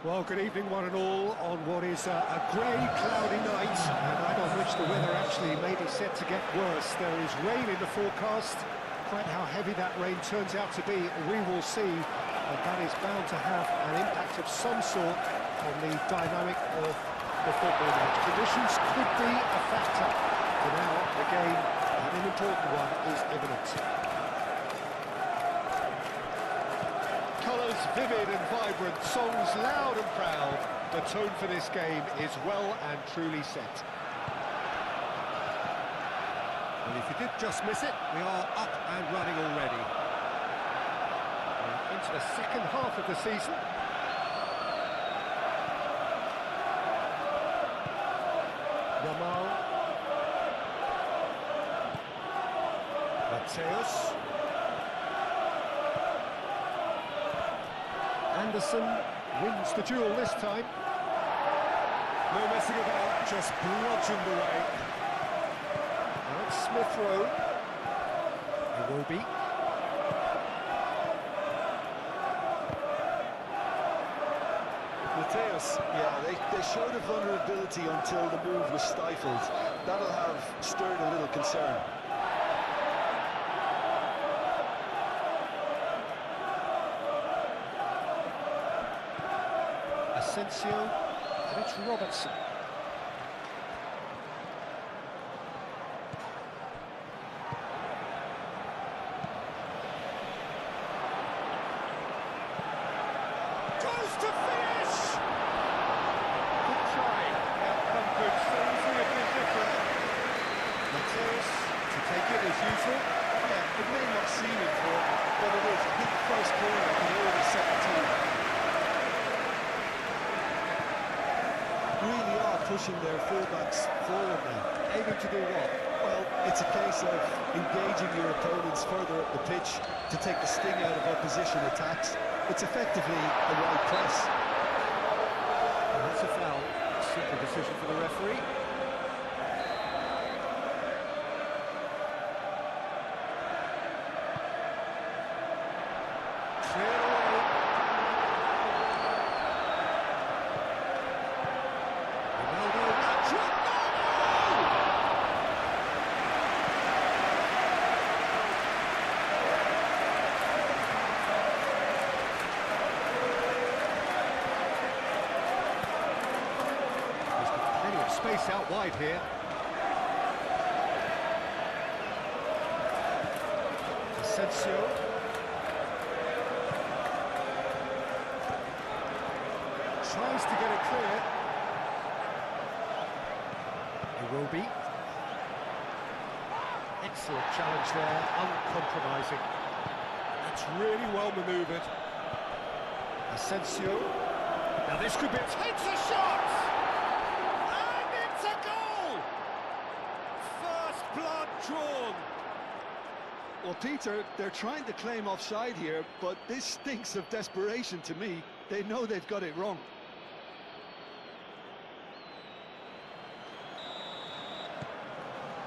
Well, good evening, one and all, on what is a grey, cloudy night, a night on which the weather actually may be set to get worse. There is rain in the forecast. Quite how heavy that rain turns out to be, we will see. And that is bound to have an impact of some sort on the dynamic of the football match. Conditions could be a factor. For now, the game, and an important one, is imminent. Colours vivid and vibrant, songs loud and proud. The tone for this game is well and truly set. And if you did just miss it, we are up and running already. We're into the second half of the season. Ramal. Mateus. Anderson wins the duel this time. No messing about, just bludgeoned away. Now it's Smith Rowe. Iwobi. Mateus, yeah, they showed a vulnerability until the move was stifled. That'll have stirred a little concern. Asensio, and it's Robertson. Goes to finish! Good try. Outcome could seriously have been different. Mateus to take it as usual. Yeah, it may not seem important, but it is. I think the first corner can already set the tone. Really are pushing their fullbacks forward now. Aiming to do what? Well, it's a case of engaging your opponents further up the pitch to take the sting out of opposition attacks. It's effectively a wide press. And that's a foul. Simple decision for the referee. Clear away. Ronaldo, There's got plenty of space out wide here. Asensio. Tries to get it clear. Iwobi. Excellent challenge there, uncompromising. That's really well manoeuvred. Asensio. Now this could be... Takes a shot! And it's a goal! First blood drawn. Well, Peter, they're trying to claim offside here, but this stinks of desperation to me. They know they've got it wrong.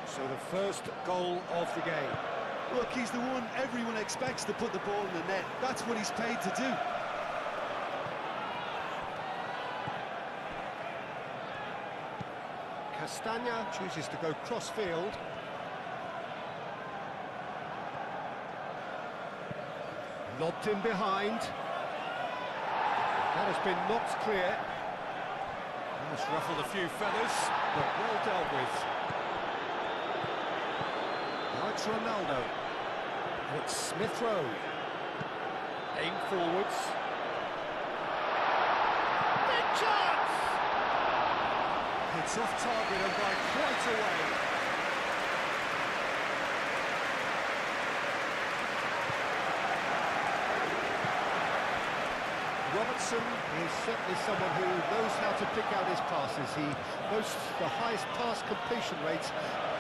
So the first goal of the game. Look, he's the one everyone expects to put the ball in the net. That's what he's paid to do. Castagna chooses to go cross-field. Lobbed in behind. That has been knocked clear. Almost ruffled a few feathers, but well dealt with. Now it's Ronaldo. And it's Smith Rowe. Aim forwards. Big chance! It's off target and by quite a way. Robertson is certainly someone who knows how to pick out his passes. He boasts the highest pass completion rate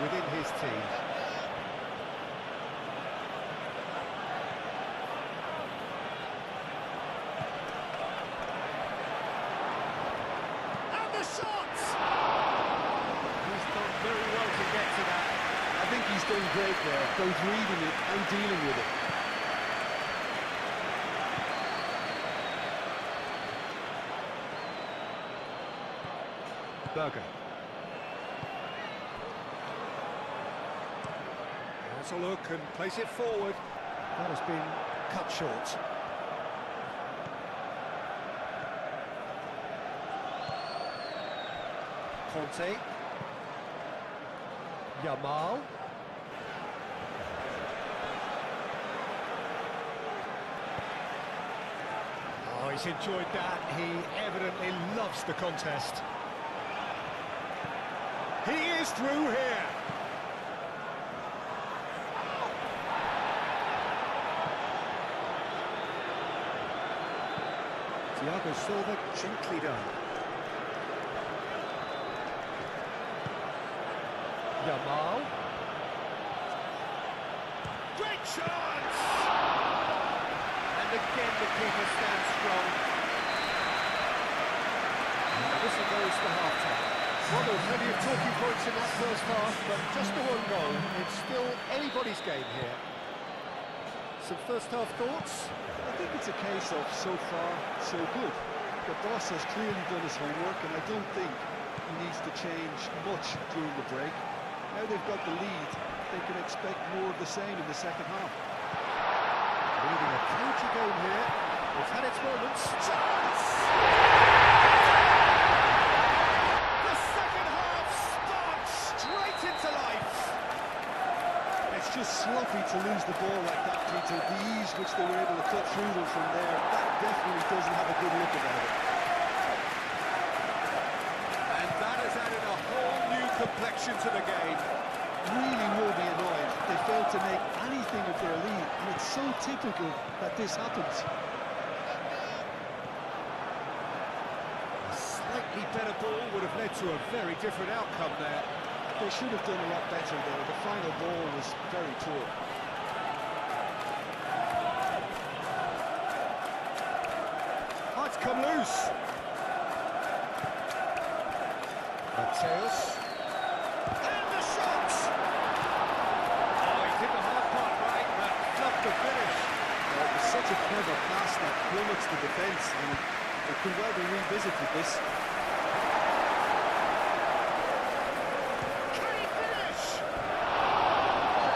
within his team. And the shot! He's done very well to get to that. I think he's done great there, both reading it and dealing with it. Berger. Has a look and plays it forward. That has been cut short. Conte. Yamal. Oh, he's enjoyed that. He evidently loves the contest. He is through here. Thiago Silva, gently done. Yamal. Great chance! And again the keeper stands strong. And the whistle goes to half-time. Well, there were plenty of talking points in that first half, but just the one goal. It's still anybody's game here. Some first-half thoughts? I think it's a case of so far, so good. The boss has clearly done his homework, and I don't think he needs to change much during the break. Now they've got the lead, they can expect more of the same in the second half. Leading a cagey game here. It's had its moments. Chance! The second half sparks straight into life. It's just sloppy to lose the ball like that, Peter. The ease which they were able to cut through them from there, that definitely doesn't have a good look about it. And that has added a whole new complexion to the game. Really will be annoyed. They failed to make anything of their lead, and it's so typical that this happens. A slightly better ball would have led to a very different outcome there. They should have done a lot better there. The final ball was very poor. Oh, it's come loose. Mateus. And the shot! Oh, he did the hard part right, but fluffed the finish. It was such a clever pass that plummets the defence, and it could well be revisited this. Can he finish?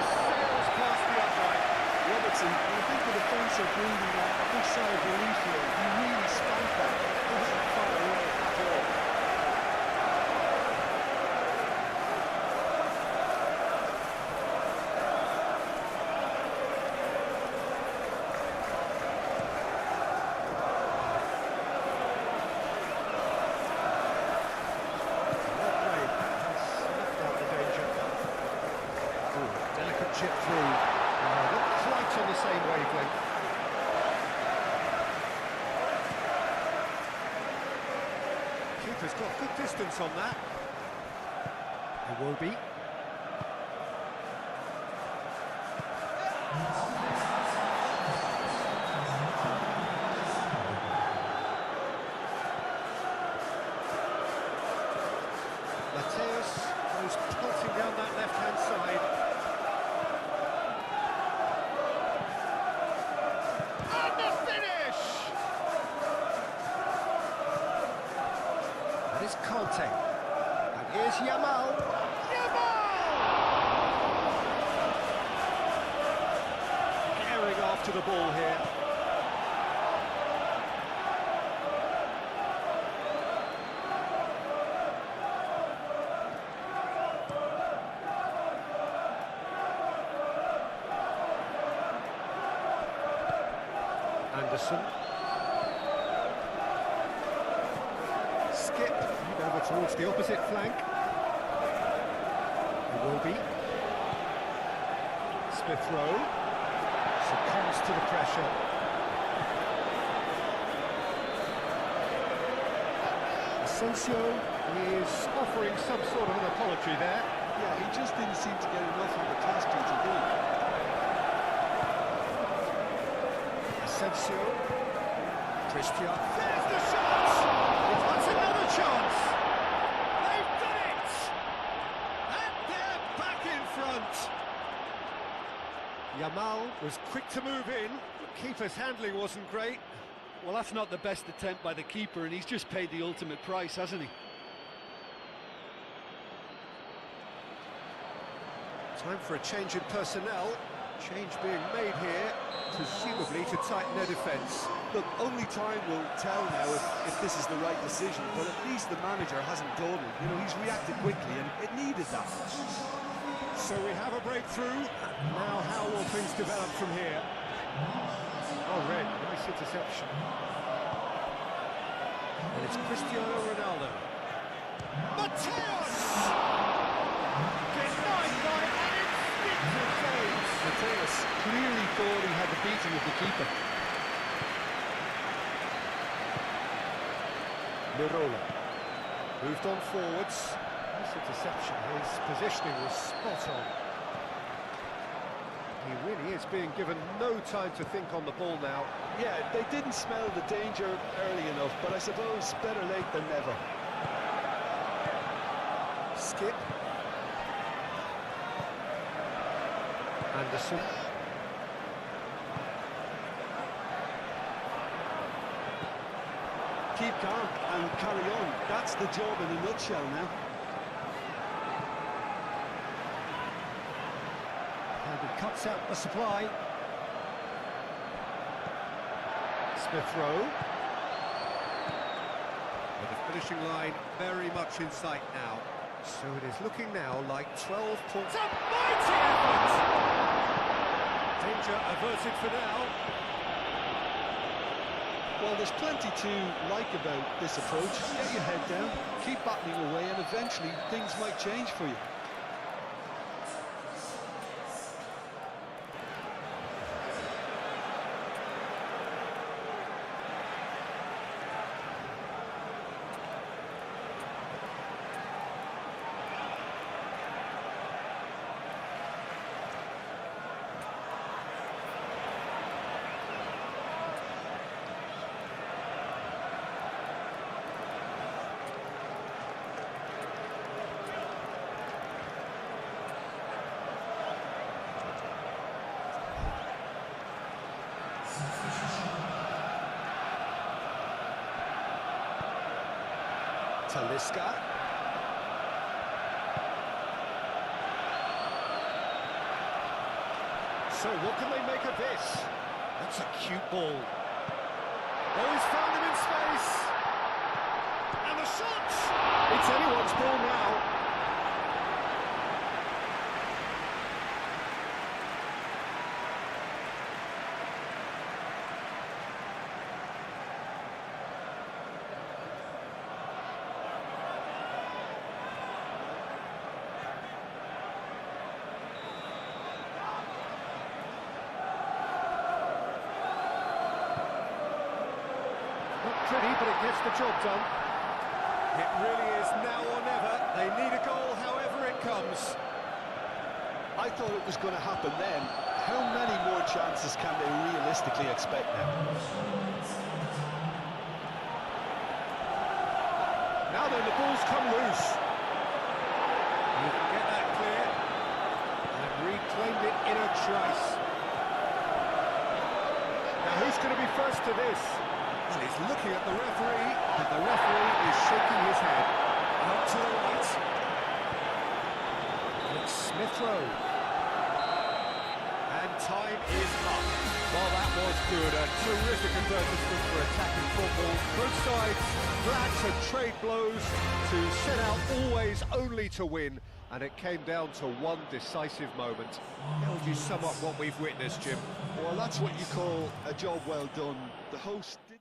Sails past the upright. Robertson, I think the defence are breathing a big sigh of relief here. He really spanked that. It wasn't far away at all. Delicate chip through. Not quite on the same wavelength. Keeper's got good distance on that. Iwobi. Mateus goes pelting down that left-hand side. And the finish! That is Conte. And here's Yamal. Yamal! Herring after the ball here. Anderson. Skip over towards the opposite flank. Iwobi. Smith Rowe succumbs to the pressure. Asensio is offering some sort of an apology there. Yeah, he just didn't seem to get enough of the task to do. Asensio. Christian. There's the shot! It wants another chance! They've done it! And they're back in front! Yamal was quick to move in. The keeper's handling wasn't great. Well, that's not the best attempt by the keeper, and he's just paid the ultimate price, hasn't he? Time for a change in personnel. Change being made here, presumably to tighten their defence. Look, only time will tell now if this is the right decision, but at least the manager hasn't dawdled. You know, he's reacted quickly, and it needed that. So we have a breakthrough. Now how will things develop from here? Oh, red, nice interception. And it's Cristiano Ronaldo. Mateus! Denied by an instinctive save. Mateus clearly thought he had the beating of the keeper. Mirola moved on forwards. Nice interception. His positioning was spot on. He really is being given no time to think on the ball now. Yeah, they didn't smell the danger early enough, but I suppose better late than never. Skip. Anderson. Keep calm and carry on. That's the job in a nutshell now. And he cuts out the supply. Smith Rowe. With the finishing line very much in sight now. So it is looking now like 12 points. A mighty effort! Danger averted for now. Well, there's plenty to like about this approach. Get your head down, keep battling away, and eventually things might change for you. Talisca. So what can they make of this? That's a cute ball. Oh, he's found him in space. And the shot! It's anyone's ball now. Pretty, but it gets the job done. It really is now or never. They need a goal however it comes. I thought it was going to happen then. How many more chances can they realistically expect now? Now then, the ball's come loose. You can get that clear. And reclaimed it in a trice. Now who's going to be first to this? And he's looking at the referee, and the referee is shaking his head. Out to the right. And it's Smith Rowe. And time is up. Well, that was good. A terrific advertisement for attacking football. Both sides glad to trade blows, to set out always only to win. And it came down to one decisive moment. How would you sum up what we've witnessed, Jim? Well, that's what you call a job well done. The host did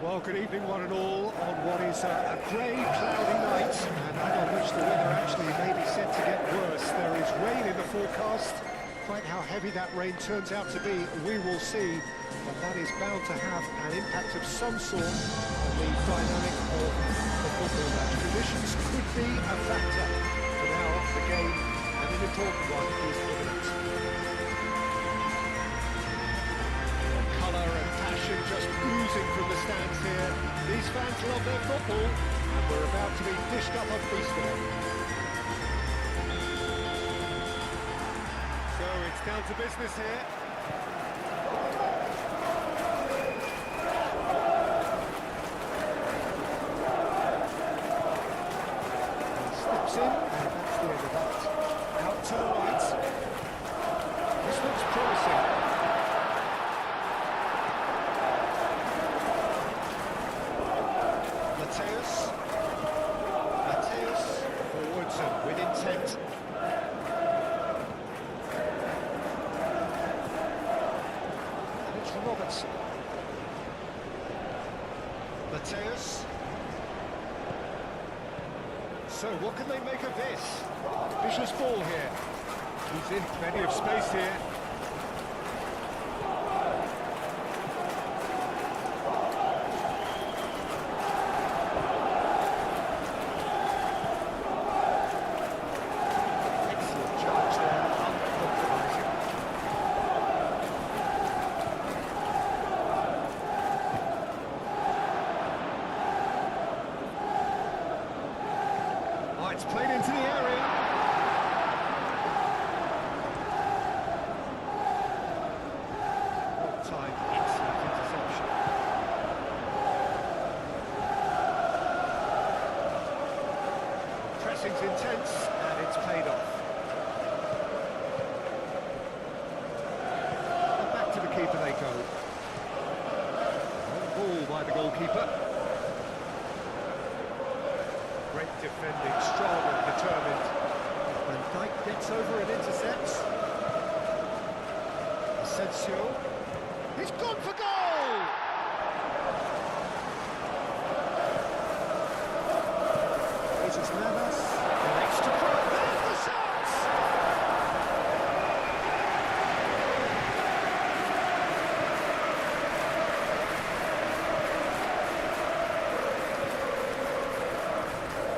Well, good evening, one and all, on what is a grey, cloudy night, and one on which the weather actually may be set to get worse. There is rain in the forecast. Quite how heavy that rain turns out to be, we will see, but that is bound to have an impact of some sort on the dynamic of the football match. Conditions could be a factor. For now, the game, and an important one, is imminent. Colour and passion just oozing from the stands here. These fans love their football, and we're about to be dished up a feast for them. So it's down to business here. He steps in, and that's the end of that. Out to the right. This looks promising. Mateus forwards and with intent. And it's Robertson. Mateus. So what can they make of this? Vicious ball here. He's in plenty of space here. It's played into the area. Well-timed, excellent interception. Pressing's intense, and it's paid off. And back to the keeper they go. Ball by the goalkeeper. Great defending, strong and determined. Van Dijk gets over and intercepts. Asensio. He's gone for goal! Jesus Navas. An extra throw. There's the shots!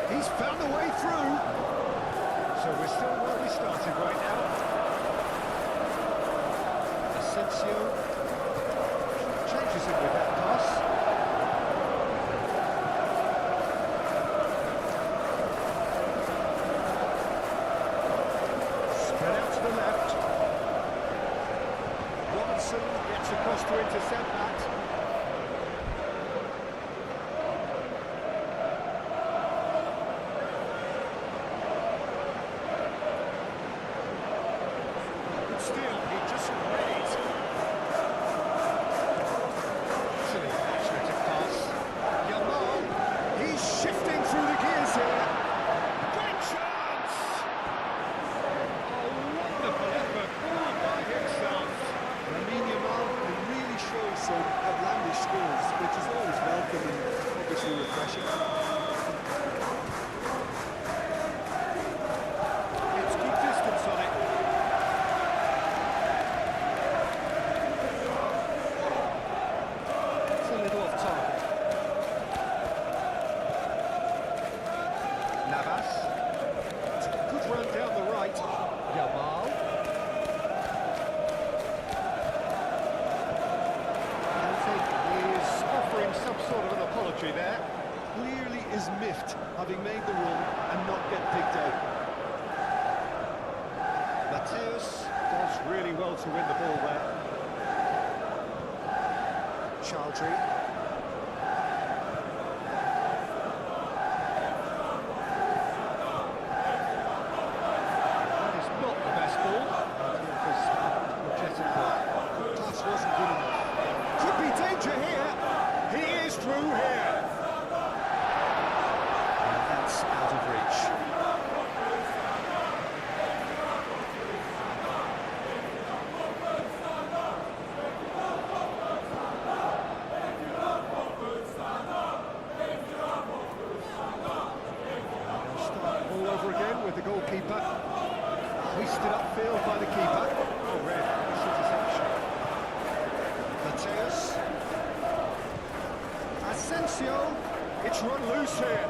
He's found a way through. So we're still where we started right now. Asensio changes it with that pass. Spread out to the left. Robertson gets across to intercept that. Still, he just reads. Silly, athletic pass. Yamal, he's shifting through the gears here. Great chance! Oh, wonderful effort, all by himself. Lamine Yamal can really show some outlandish skills, which is always welcome and obviously refreshing. It's good distance on it. It's a little off target. Navas. It's a good run down the right. Yamal. Is offering some sort of an apology there. Clearly is miffed, having made the run and not get picked out. Mateus does really well to win the ball there. Chaldry. That is not the best ball. Pass wasn't good enough. Could be danger here. He is through here. And that's out of reach. Asensio, it's run loose here.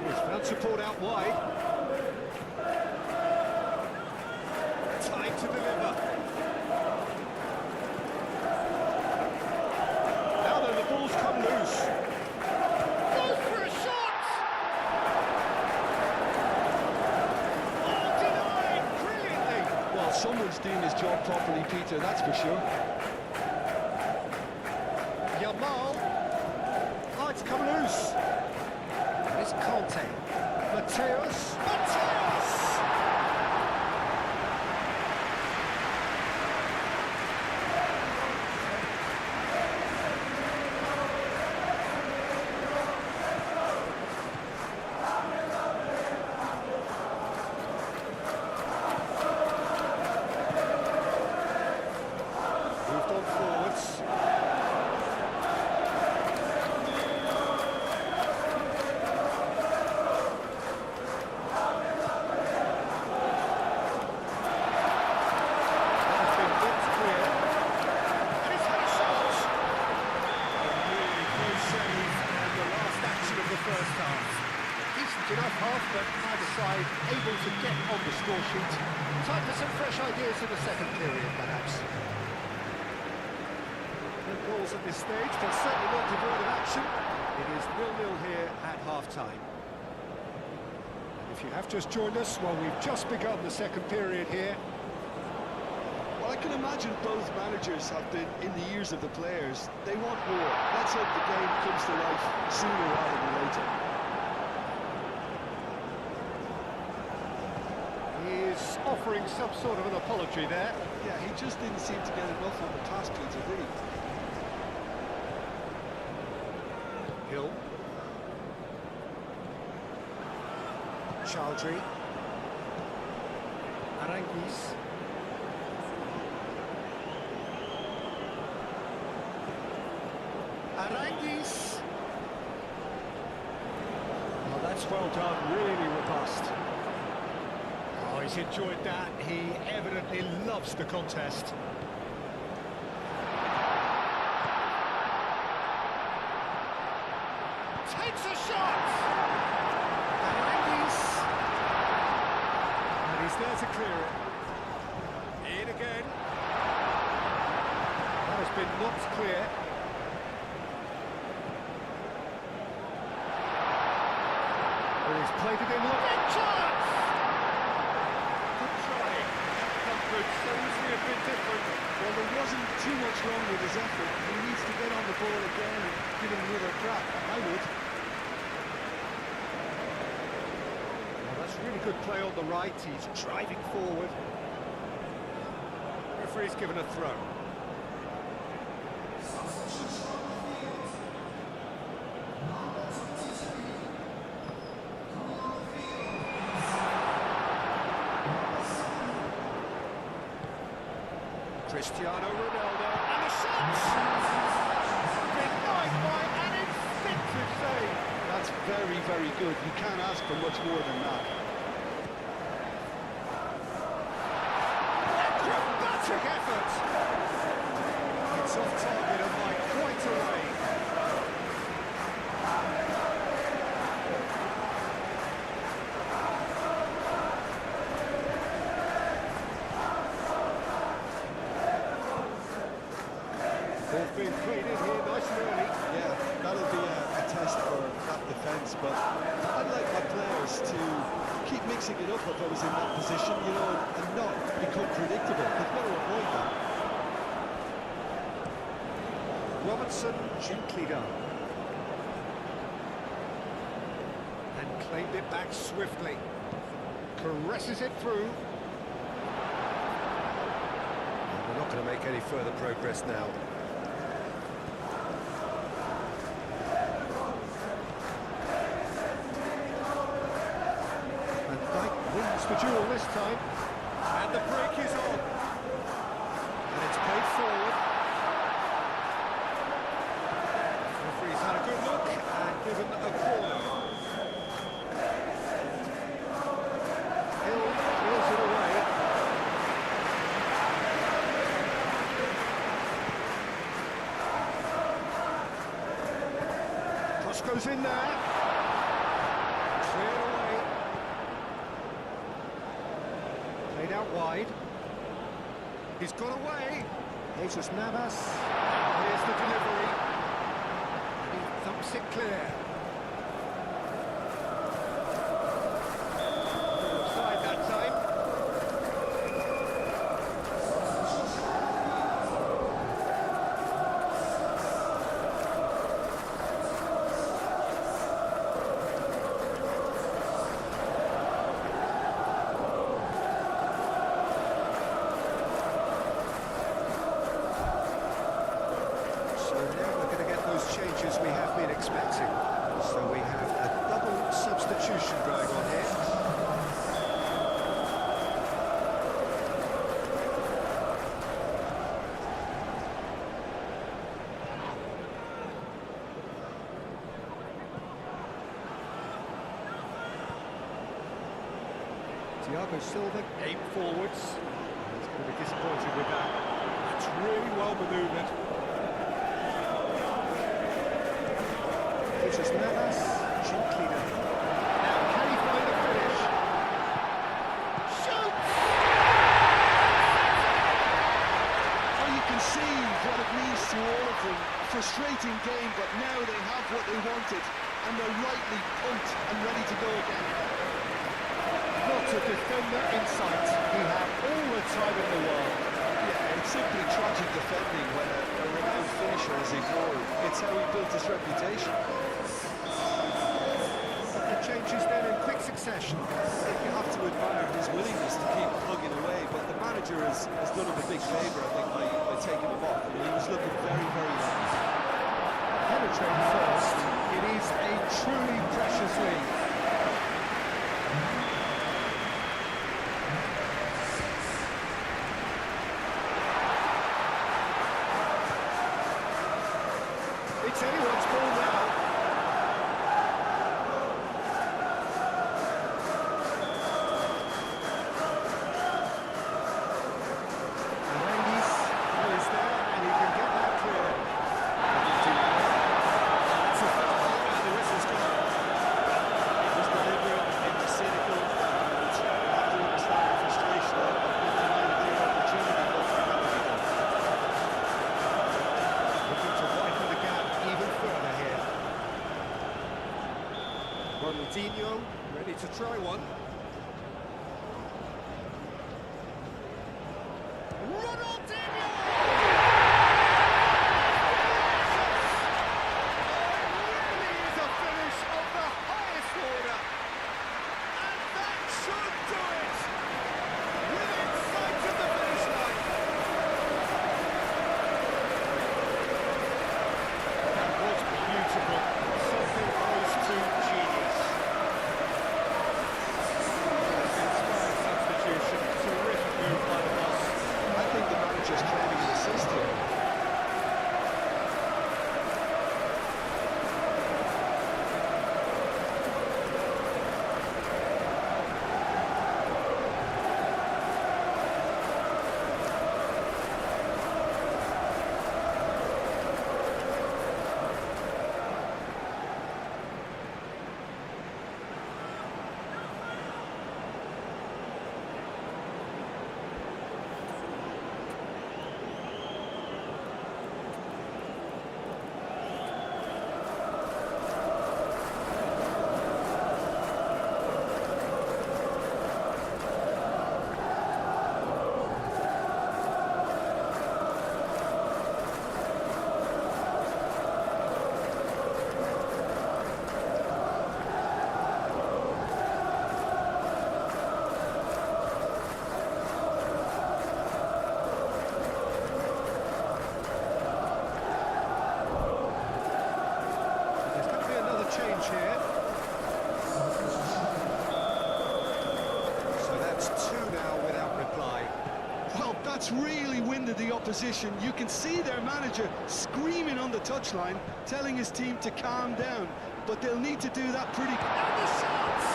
He's found support out wide. Time to deliver. Now then, the ball's come loose. Goes for a shot! Oh, denied brilliantly! Well, someone's doing his job properly, Peter, that's for sure. Yamal. Oh, it's come loose. It's Conte. Mateus. Mateus! Moved on forwards. That's been knocked clear. And he's had a shot. A really close save and the last action of the first half. Decent enough half, but neither side able to get on the score sheet. Time for some fresh ideas in the second period, perhaps. No goals at this stage, but certainly not devoid of action. It is 0-0 here at half-time. If you have just joined us, well, we've just begun the second period here. Well, I can imagine both managers have been in the ears of the players. They want more. Let's hope the game comes to life sooner rather than later. He is offering some sort of an apology there. Yeah, he just didn't seem to get enough on the task field, did he? Hill. Chaldry. Aranguiz. Aranguiz. Oh, that's well done, really robust. Oh, he's enjoyed that. He evidently loves the contest. Takes a shot! Aranguiz. And he's there to clear it. In again. That has been knocked clear. Oh, he's played it in. Look, big chance! Good try. That so easily a bit different. Well, there wasn't too much wrong with his effort. He needs to get on the ball again and give him another crack. I would. Well, that's really good play on the right. He's driving forward. Referee's given a throw. Cristiano Ronaldo, and the shot! Denied by an instinctive save. That's very, very good. You can't ask for much more than that. Acrobatic effort! It's off target and by quite a way. Ball's being played in here nice and early. Yeah, that'll be a test for that defence, but I'd like my players to keep mixing it up if I was in that position, you know, and not become predictable. They've got to avoid that. Robertson gently done. And claimed it back swiftly. Caresses it through. We're not going to make any further progress now. Van Dijk wins the duel this time. And the break is on. And it's played forward. Referee's had a good look and given a corner. Hill clears it away. goes in there. Cleared away. Played out wide. He's got away. Jesus Navas. Here's the delivery. He thumps it clear. Offside that time. Changes we have been expecting. So we have a double substitution going on here. Thiago Silva aimed forwards. He's going to be disappointed with that. That's really well manoeuvred. Jesus Navas, gently now. Now, can he find the finish? Shoots! Well, you can see what it means to all of them. Frustrating game, but now they have what they wanted, and they're rightly pumped and ready to go again. Not a defender in sight. He had all the time in the world. Yeah, it's simply tragic defending when a renowned finisher is ignored. It's how he built his reputation. Changes then in quick succession. You have to admire his willingness to keep plugging away, but the manager has done him a big favour, I think, by taking him off. He was looking very, very light. Penetrate first. It is a truly precious lead. It's anyone's ball now. Ronaldinho, ready to try one. Ronaldinho! Really is a finish of the highest order. And that should do it! Within sight of the finish line. That was beautiful. Something close to genius. Just claiming an assist here. change here. So that's two now without reply. Well, that's really winded the opposition. You can see their manager screaming on the touchline, telling his team to calm down. But they'll need to do that pretty... And the shots!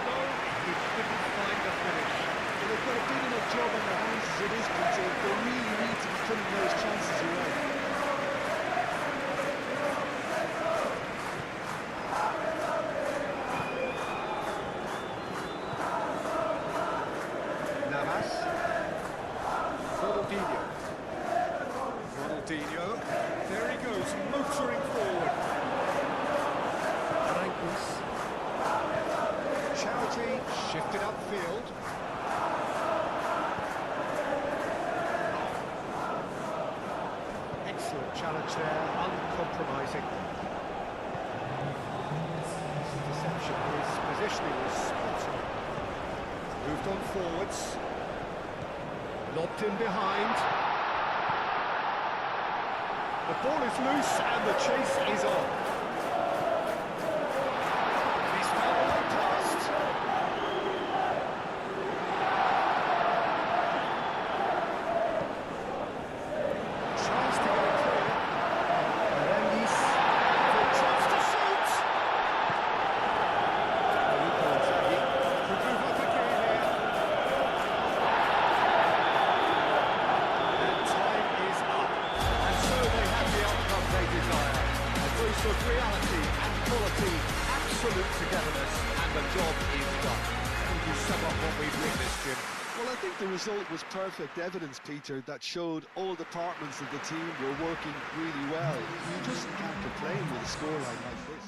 No, he couldn't find the finish. Well, they've got a big enough job on their hands as it is, Peter. They really need to be putting those chances away. Fernandinho. There he goes, motoring forward. Aranguis. Chowdhury shifted upfield. Excellent challenge there, uncompromising. His deception, his positioning was spot on. Moved on forwards. Lobbed in behind. The ball is loose and the chase is on. He's fouled and passed. Tries to get it clear. Aranguis for a chance to shoot. Luka Inzaghi could move up again here. And time is up. And so they have the outcome they desire. A dose of reality and quality, absolute togetherness, and the job is done. How would you sum up what we've witnessed, Jim? Well, I think the result was perfect evidence, Peter, that showed all departments of the team were working really well. You just can't complain with a scoreline like this.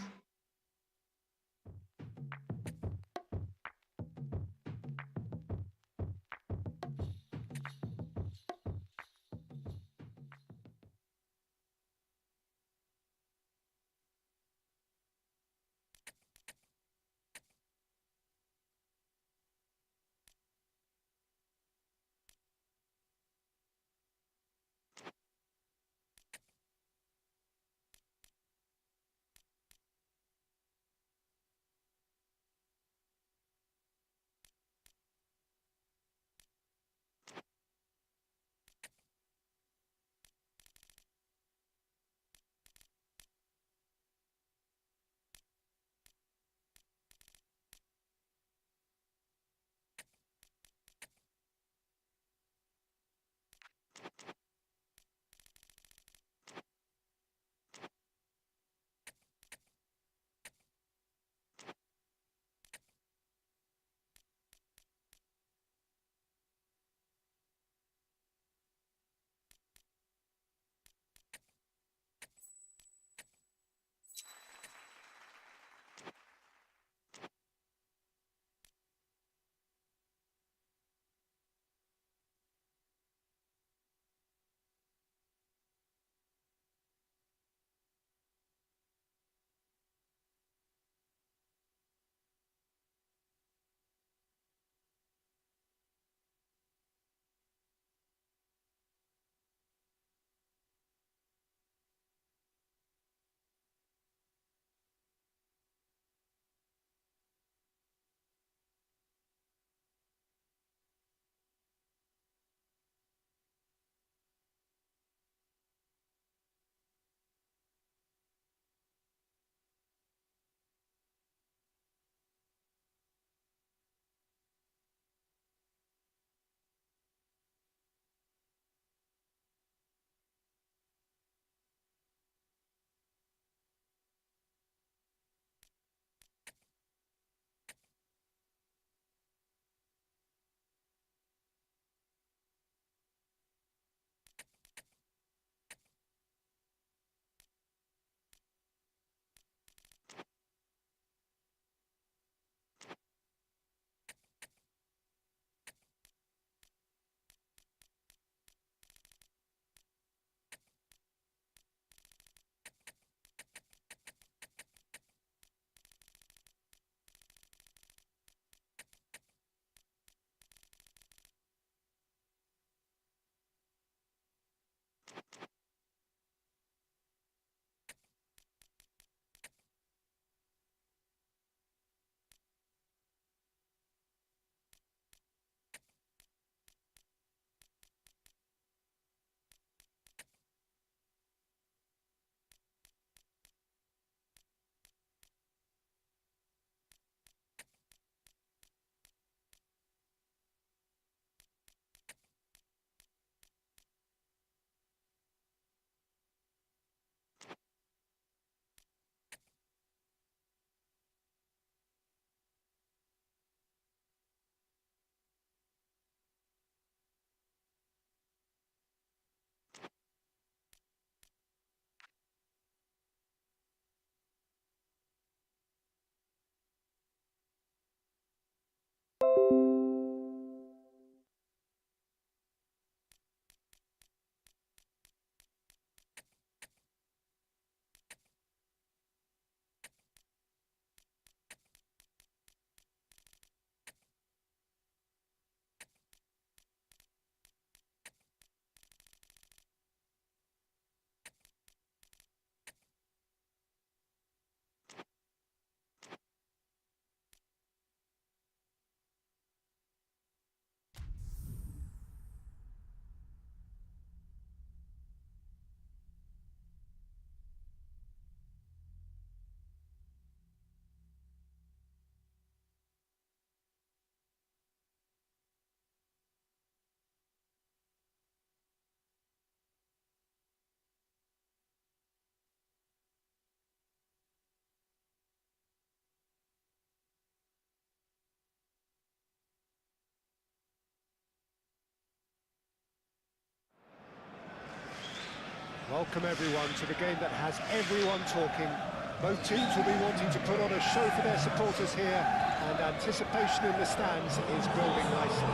Welcome everyone to the game that has everyone talking. Both teams will be wanting to put on a show for their supporters here, and anticipation in the stands is building nicely.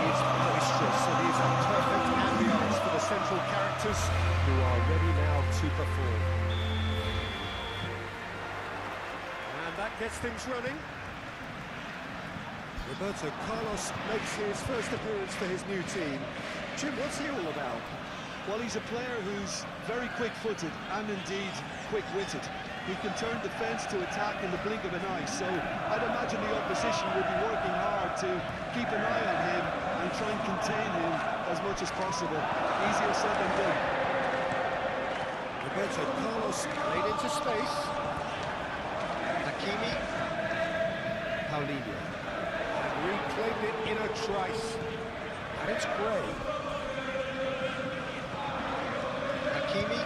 Is boisterous, and is a perfect ambience for the central characters who are ready now to perform. And that gets things running. Roberto Carlos makes his first appearance for his new team. Jim, what's he all about? Well, he's a player who's very quick-footed and indeed quick-witted. He can turn defence to attack in the blink of an eye, so I'd imagine the opposition will be working hard to keep an eye on him and try and contain him as much as possible. Easier said than done. Roberto Carlos played into space. Hakimi. Paulinho. Reclaimed it in a trice. And it's Gray. Hakimi.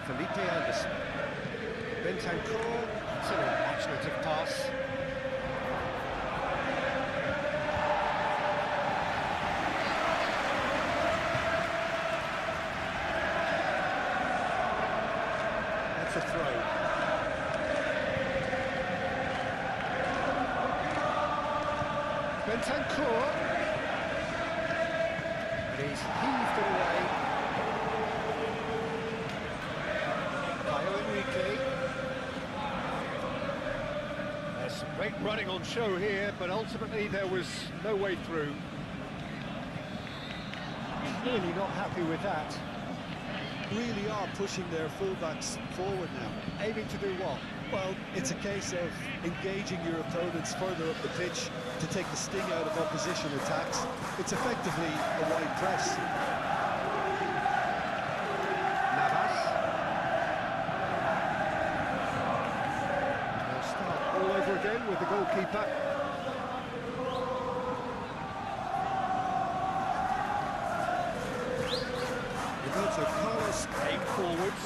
Felipe Anderson. Bentancur. It's an imaginative pass. That's a throw. Bentancur, and he's heaved it away. Caio Henrique. There's some great running on show here, but ultimately there was no way through. Really not happy with that. Really are pushing their fullbacks forward now. Aiming to do what? Well, it's a case of engaging your opponents further up the pitch to take the sting out of opposition attacks. It's effectively a wide press. Navas. They'll start all over again with the goalkeeper. Roberto Carlos aimed forwards.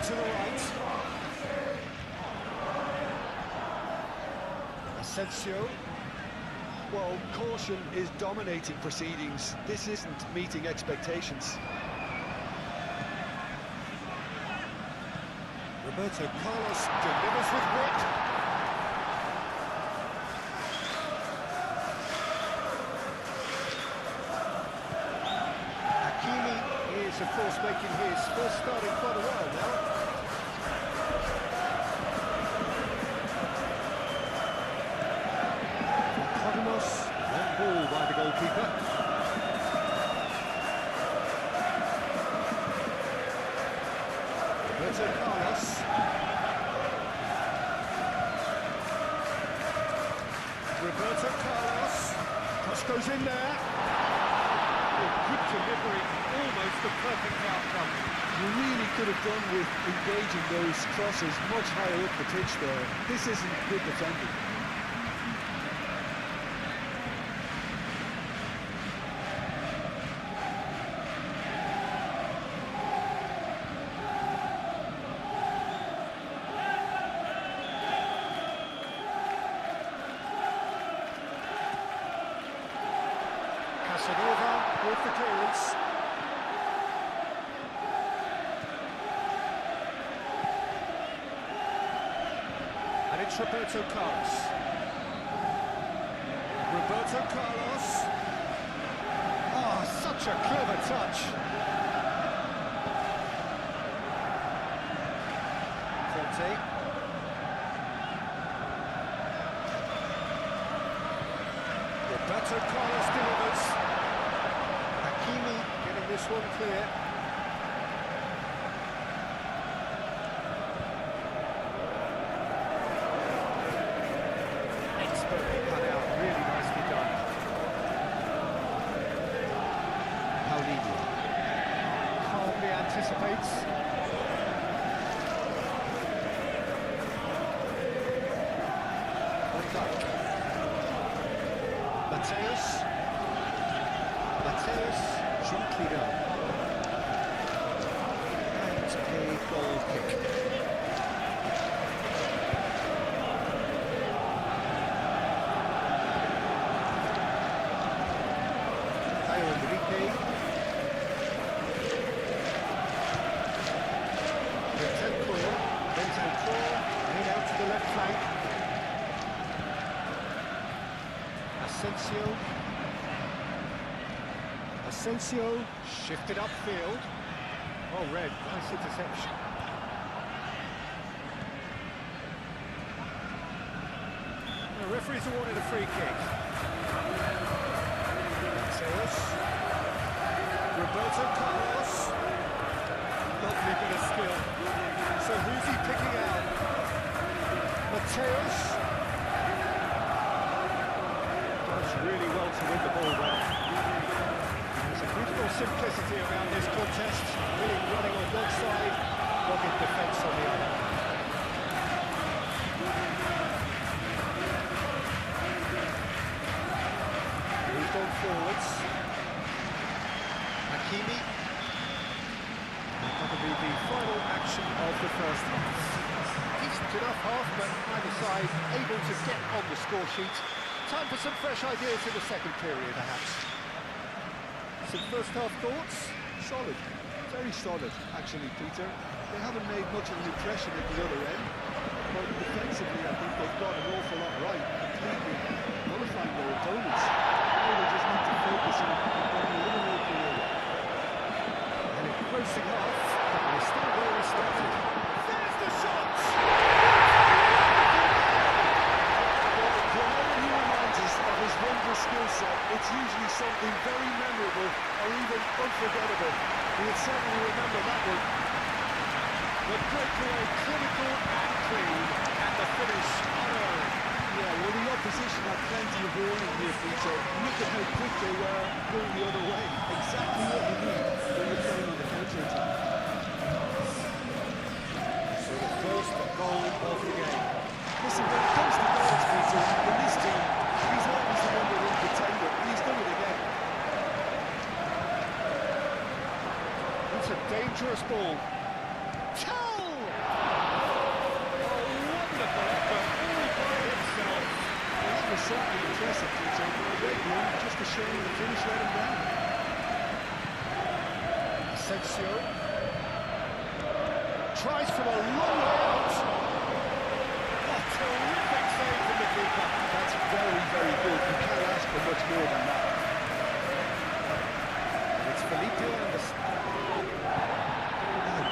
To the right. Asensio. Well, caution is dominating proceedings. This isn't meeting expectations. Roberto Carlos delivers with wit. Hakimi is, of course, making his first start in quite a while now. Long ball by the goalkeeper. Roberto Carlos. Roberto Carlos. Cross goes in there. Good delivery, almost the perfect outcome. You really could have done with engaging those crosses much higher up the pitch there. This isn't good defending. Casanova with the clearance. And it's Roberto Carlos. Roberto Carlos. Oh, such a clever touch. Conte. Roberto Carlos delivers. Hakimi getting this one clear. Expertly cut out, really nicely done. Paulinho calmly anticipates. Van Dijk. Mateus gently done. And goal kick. Caio Henrique. Bentancur, in out to the left flank. Asensio shifted upfield. Oh, Red, nice interception. The referee's awarded a free kick. Mateus. Roberto Carlos. Lovely bit of skill. So who's he picking out? Mateus. Does really well to win the ball there. There's a beautiful simplicity around this contest. Really running on one side, dogged defence on the other. Moved on forwards. Hakimi. That'll be the final action of the first half. Decent enough half, but either side able to get on the score sheet. Time for some fresh ideas in the second period, perhaps. Some first half thoughts? Solid, very solid, actually, Peter. They haven't made much of an impression at the other end, but defensively I think they've got an awful lot right, completely nullifying their opponents. Now they just need to focus on getting a little more creative. And encroaching half, but they're still where we started. There's the shot! Whenever he reminds us of his wondrous skill set, it's usually something very memorable or even unforgettable. We'll certainly remember that one. The breakaway clinical and clean, and the finish unearned. Yeah, well, the opposition had plenty of warning here, Peter. Look at how quick they were going the other way. Exactly what you need when you're playing on the counter-attack. So the first goal of the game. Listen, when it comes to goals, Peter, in this team, he's always the number one contender, and he's done it again. It's a dangerous ball. Tell! Oh, wonderful effort, all by himself. Well, that was certainly impressive, Peter. A great run, just a shame the finish let him down. Asensio tries from a long way out. A terrific save from the keeper. That's very, very good. You can't ask for much more than that. And it's Felipe Anderson.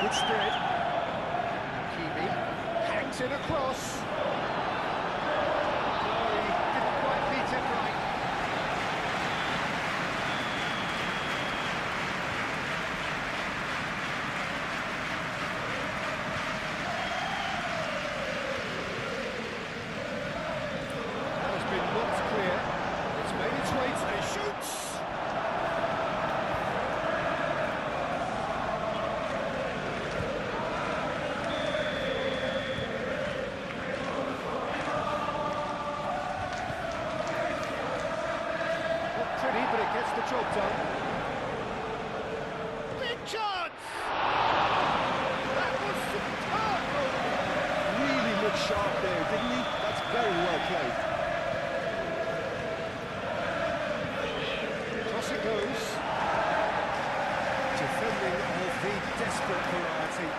Good spread. Hakimi hangs it across. No, he didn't quite beat it right. That has been knocked clear. It's made its way to the shoots. Pretty, but it gets the job done. Big chance! That was superb! Really looked sharp there, didn't he? That's very well played. Cross it goes. Defending of the desperate variety.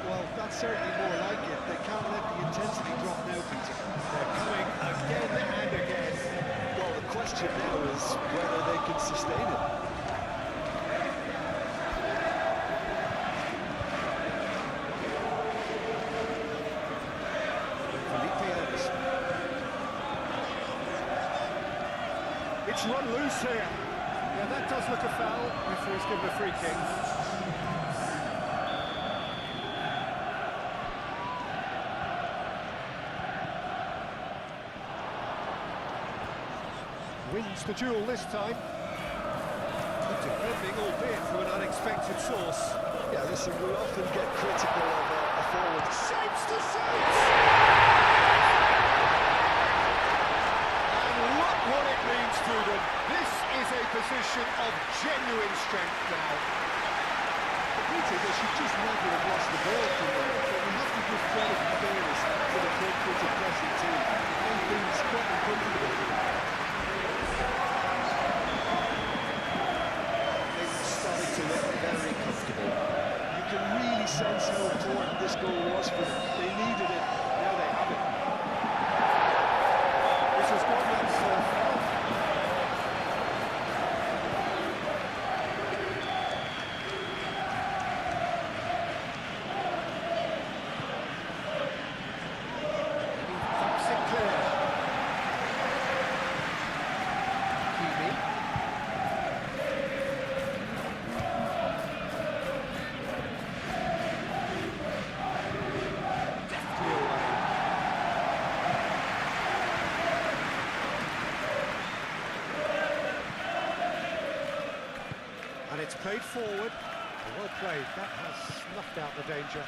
Well, that's certainly more like it. They can't let the intensity drop now, Peter. They're coming again and again. Well, the question now is whether they can sustain it. Felipe Anderson. It's run loose here. Yeah, that does look a foul. Referee's given a free kick. Wins the duel this time. Good defending, albeit from an unexpected source. Yeah, listen, we often get critical of a forward. Shapes to shapes! And look what it means to them. This is a position of genuine strength now. Peter, they should just never have lost the ball from there. But we have to give credit and fairness to the front-footed pressing team. Made things quite uncomfortable. Things started to look very comfortable. You can really sense how important this goal was for them. They needed it. Now they have it. This has gone well so far. Thumps it clear. Keamy. Deftly away. And it's played forward. Well played. That has snuffed out the danger.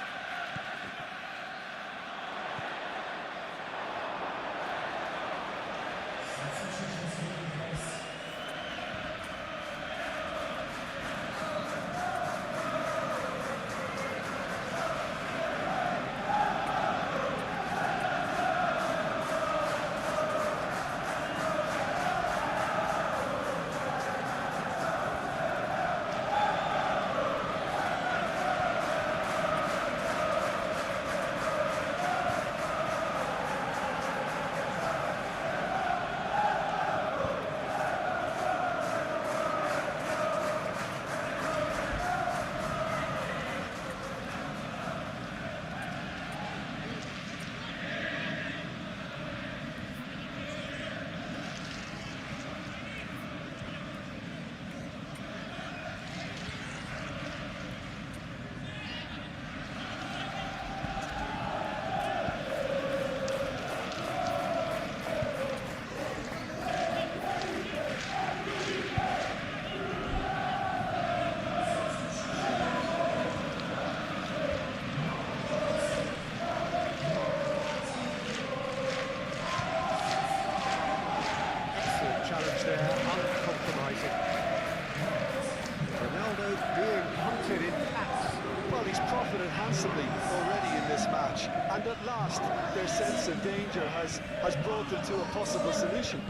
Challenge there, uncompromising. Ronaldo being hunted in pass. Well, he's profited handsomely already in this match. And at last, their sense of danger has brought them to a possible solution.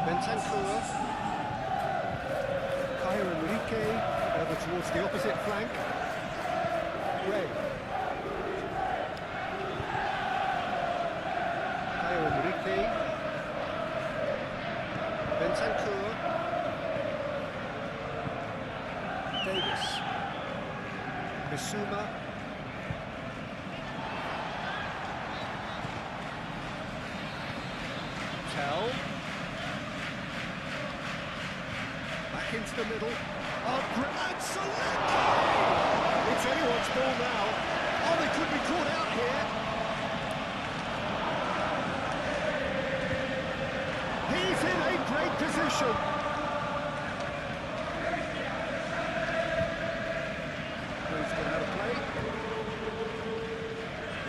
Bentancur. Caio Henrique over towards the opposite flank. Ray. Caio Henrique. Bentancur. Davis. Bissouma. Tell. Back into the middle. And Solanke! It's anyone's ball now. Oh, they could be caught out here. He's in a great position. Who's got out of play?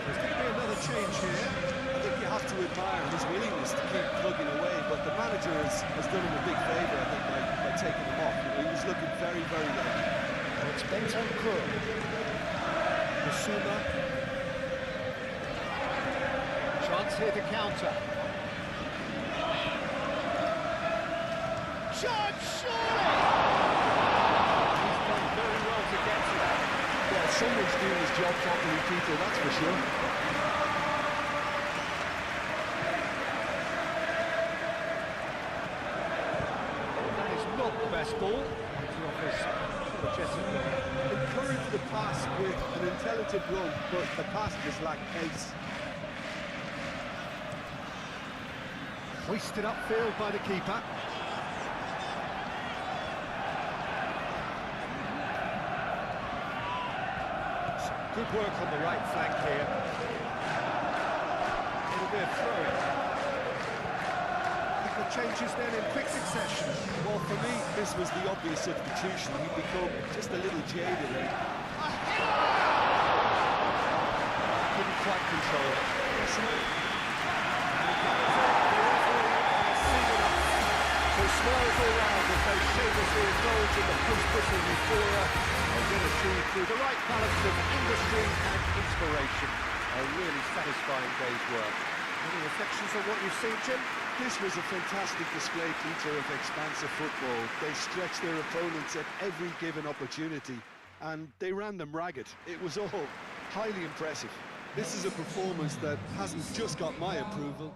There's going to be another change here. I think you have to admire his willingness to keep plugging away, but the manager has done him a big favour, I think, by taking him off. You know, he was looking very, very low. And it's Bentancur. Bissouma. Chance here to counter. Shot, surely! He's done very well to get to that. Well, someone's doing his job properly, Peter, that's for sure. That is not the best ball. Encourage the pass with an intelligent run, but the pass just lacked pace. Hoisted upfield by the keeper. Good work on the right flank here. It'll be a throw-in. Couple of changes then in quick succession. Well, for me, this was the obvious substitution. He'd become just a little jaded and couldn't quite control it. The referee has smiles all round as they shamelessly indulge in the post-whistle euphoria. A win achieved through the right balance of industry and inspiration. A really satisfying day's work. Any reflections on what you've seen, Jim? This was a fantastic display, Peter, of expansive football. They stretched their opponents at every given opportunity, and they ran them ragged. It was all highly impressive. This is a performance that hasn't just got my approval.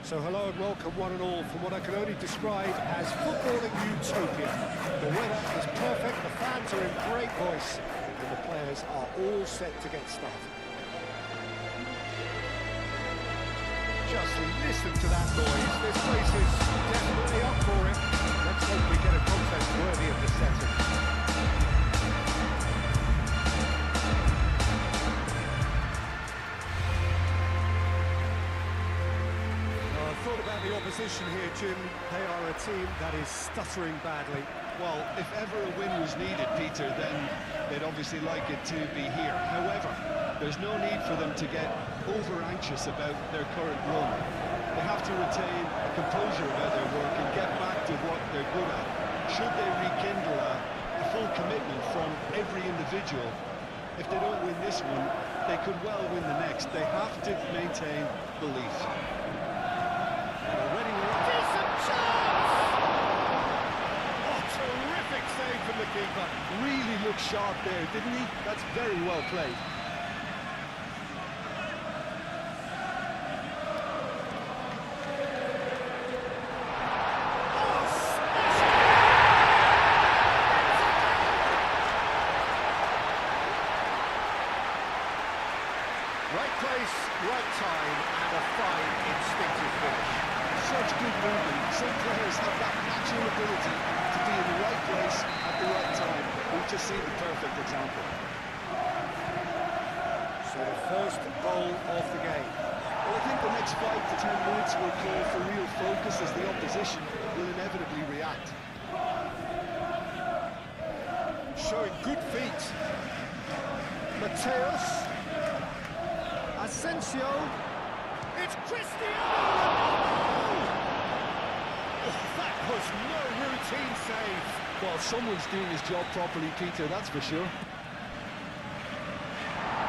So hello and welcome one and all from what I can only describe as footballing utopia. The weather is perfect, the fans are in great voice, and the players are all set to get started. Just listen to that noise. This place is definitely up for it. Let's hope we get a contest worthy of the setting. Thought about the opposition here, Jim. They are a team that is stuttering badly. Well, if ever a win was needed, Peter, then they'd obviously like it to be here. However, there's no need for them to get over-anxious about their current run. They have to retain a composure about their work and get back to what they're good at. Should they rekindle a full commitment from every individual, if they don't win this one, they could well win the next. They have to maintain belief. Decent chance! Oh, terrific save from the keeper. Really looked sharp there, didn't he? That's very well played. Right place, right time, and a fine instinctive finish. Such good movement. Some players have that natural ability to be in the right place at the right time. We've just seen the perfect example. So the first goal of the game. Well, I think the next 5 to 10 minutes will call for real focus as the opposition will inevitably react. Showing good feet. Mateus. Asensio. It's Cristiano Ronaldo! Oh, that was no routine save. Well, someone's doing his job properly, Peter, that's for sure.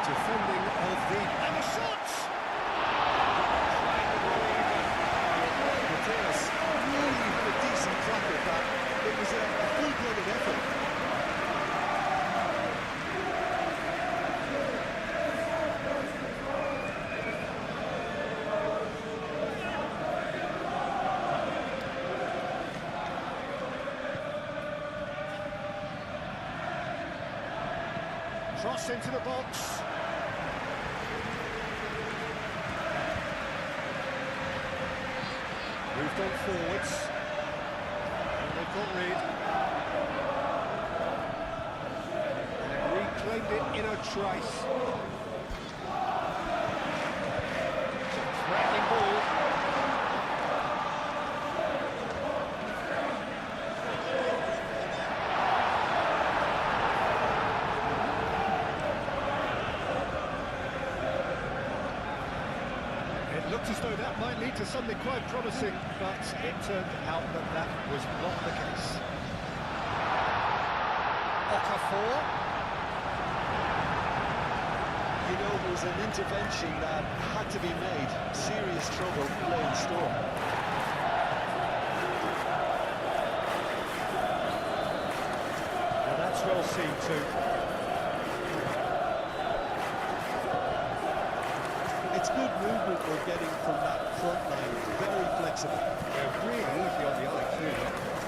Defending of the... And the shots! Mateus really had a decent crack at that. It was a full-blooded effort. Cross into the box. Moved on forwards. And they've got Reed. And reclaimed it in a trice. It's a threatening ball. Looked as though that might lead to something quite promising, but it turned out that that was not the case. Okafor. You know, there was an intervention that had to be made. Serious trouble lay in store. Well, that's well seen too. It's good movement we're getting from that front line. Very flexible. They're really easy on the eye too.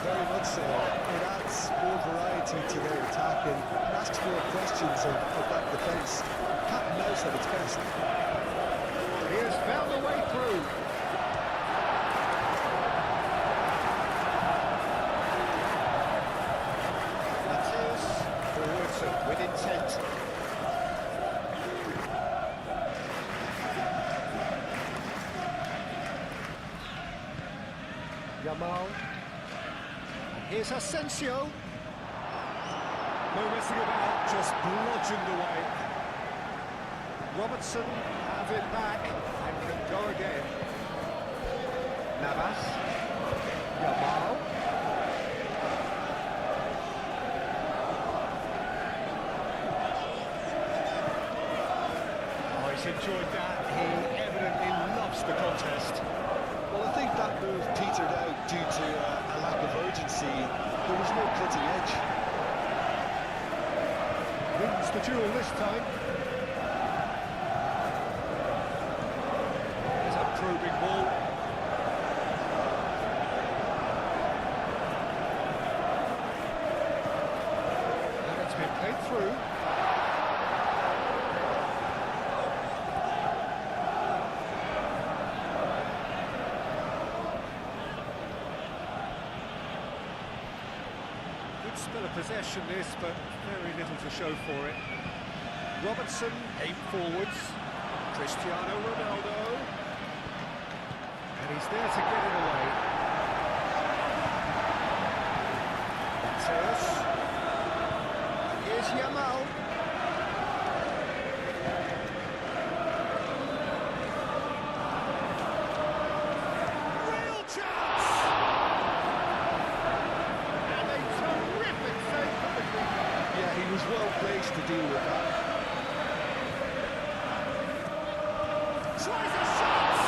Very much so. It adds more variety to their attack and asks more questions of that defence. Cat and mouse at its best. He has found a way through. Matheus forwards with intent. Yamal. And here's Asensio. No messing about, just bludgeoned away. Robertson have it back and can go again. Navas. Yamal. Oh, he's enjoyed that. He evidently loves the contest. Well, I think that move petered out due to a lack of urgency. There was no cutting edge. Wins the duel this time. There's a probing ball. And it's been played through. Good spell of possession this, but very little to show for it. Robertson, aim forwards. Cristiano Ronaldo. And he's there to get it away. Matheus. Here's Yamal. Real chance! And a terrific save from the keeper. Yeah, he was well placed to deal with that. Tries a shot!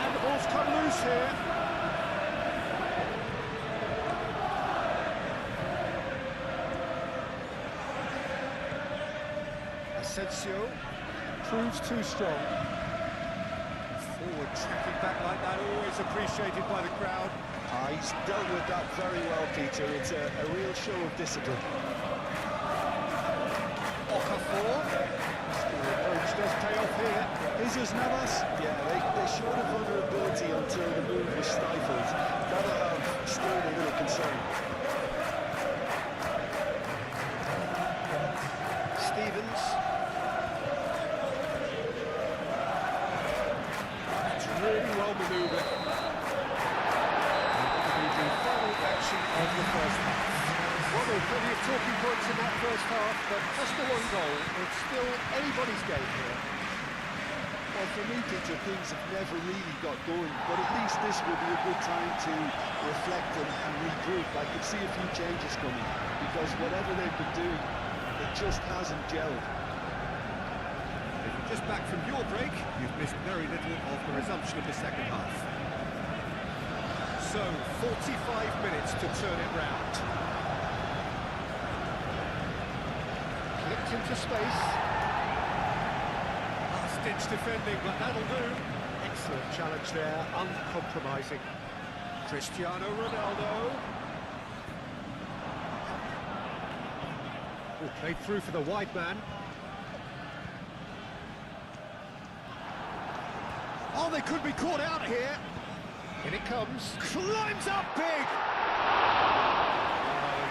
And the ball's come loose here. Asensio proves too strong. Forward tracking back like that, always appreciated by the crowd. He's dealt with that very well, Peter. It's a real show of discipline. Okafor. The approach does pay off here. Jesus Navas? Yeah, they showed a vulnerability until the move was stifled. That'll have stirred a little concern. Stevens. That's really well manoeuvred. The final action of the first half. Well, there were plenty of talking points in that first half, but just the one goal. It's still anybody's game here. Well, for me, Peter, things have never really got going, but at least this will be a good time to reflect and regroup. I could see a few changes coming, because whatever they've been doing, it just hasn't gelled. If you're just back from your break, you've missed very little of the resumption of the second half. So, 45 minutes to turn it round. Clipped into space. Last-ditch defending, but that'll do. Excellent challenge there, uncompromising. Cristiano Ronaldo. Oh, played through for the wide man. Oh, they could be caught out here. In it comes. Climbs up big! Oh,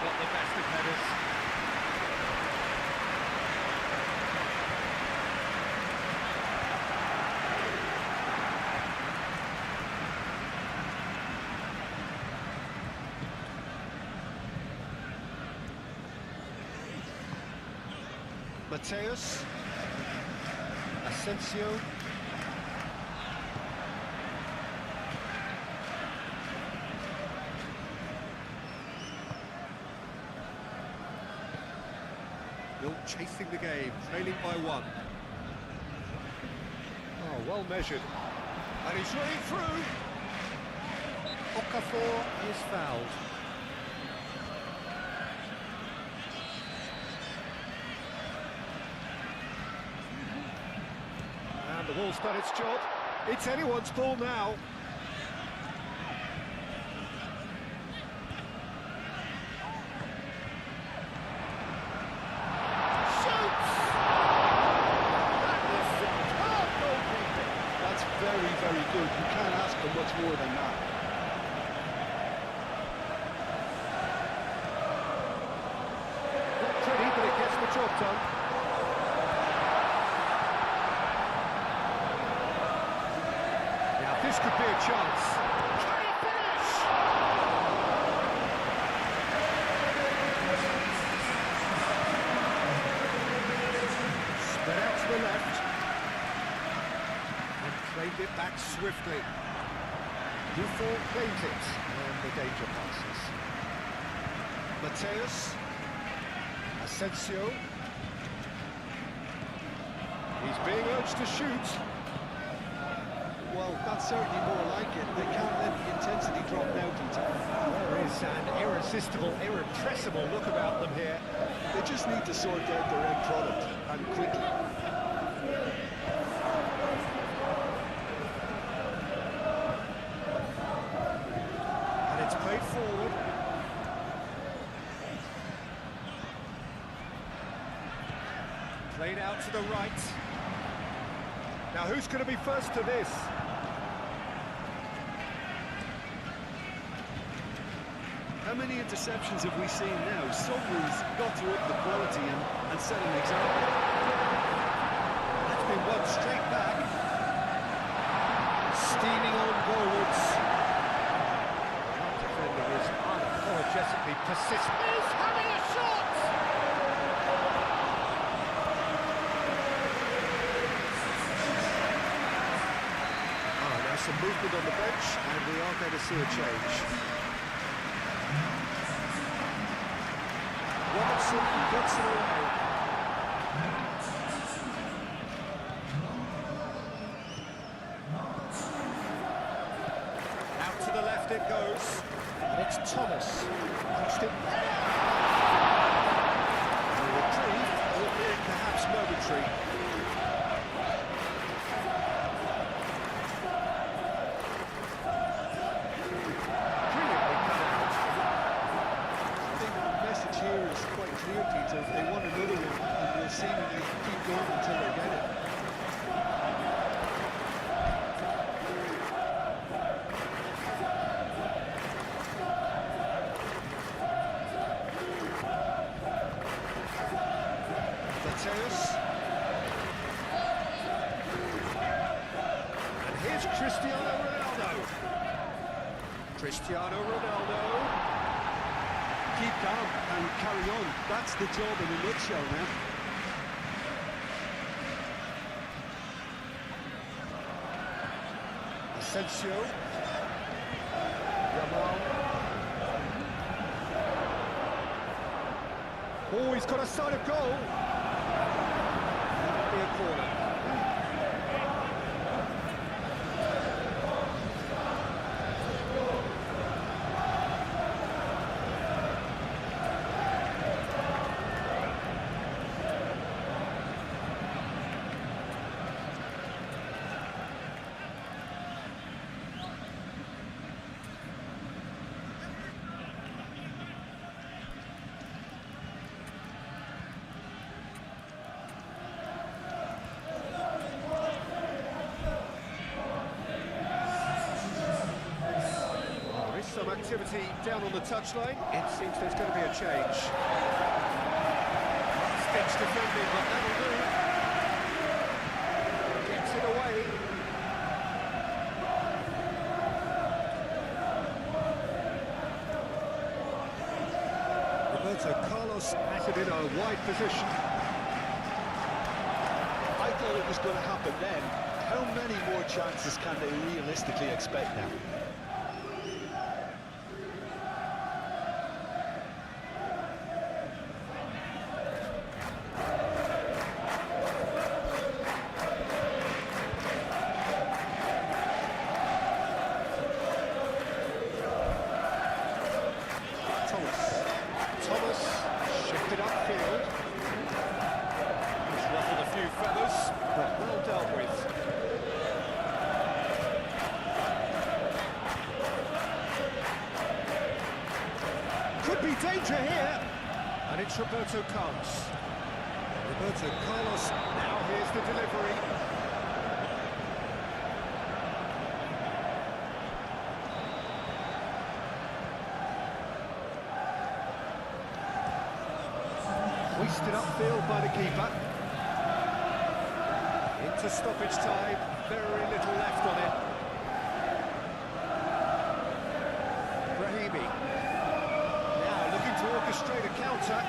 not the best of headers. Matheus. Asensio. chasing the game, trailing by one. Oh, well measured. And he's running through. Okafor is fouled. And the ball's done its job. It's anyone's ball now. Very good. You can't ask for much more than that. Not pretty, but it gets the job done. Now this could be a chance. Can he finish? Spread out to the left. Claimed it back swiftly. Buffon claims it, and the danger passes. Mateus. Asensio. He's being urged to shoot. Well, that's certainly more like it. They can't let the intensity drop now, Peter. There is an irresistible, irrepressible look about them here. They just need to sort out their end product, and quickly. Played forward. Played out to the right. Now who's going to be first to this? How many interceptions have we seen now? Someone's got to up the quality and set an example. That's been one straight back. Steaming on goalwards. Unapologetically persistent. He's having a shot! Oh, now some movement on the bench, and we are going to see a change. Robertson gets it away. Out to the left it goes. And it's Thomas. Pushed it. A reprieve, albeit perhaps momentary. Brilliantly cut out. I think the message here is quite clear, Peter. If they want another one, and they'll seemingly keep going until they get it. And here's Cristiano Ronaldo. Cristiano Ronaldo. Keep calm and carry on. That's the job in a nutshell now. Asensio. Yamal. Oh, he's got a sight of goal. That'll be a corner. Some activity down on the touchline. It seems there's going to be a change. Stitch defending, but that'll do. Gets it away. Roberto Carlos has it in a wide position. I thought it was going to happen then. How many more chances can they realistically expect now? danger here. And it's Roberto Carlos. Roberto Carlos, now here's the delivery. Hoisted upfield by the keeper. Into stoppage time, very little left on it. Brahimi. Now looking to orchestrate a counter.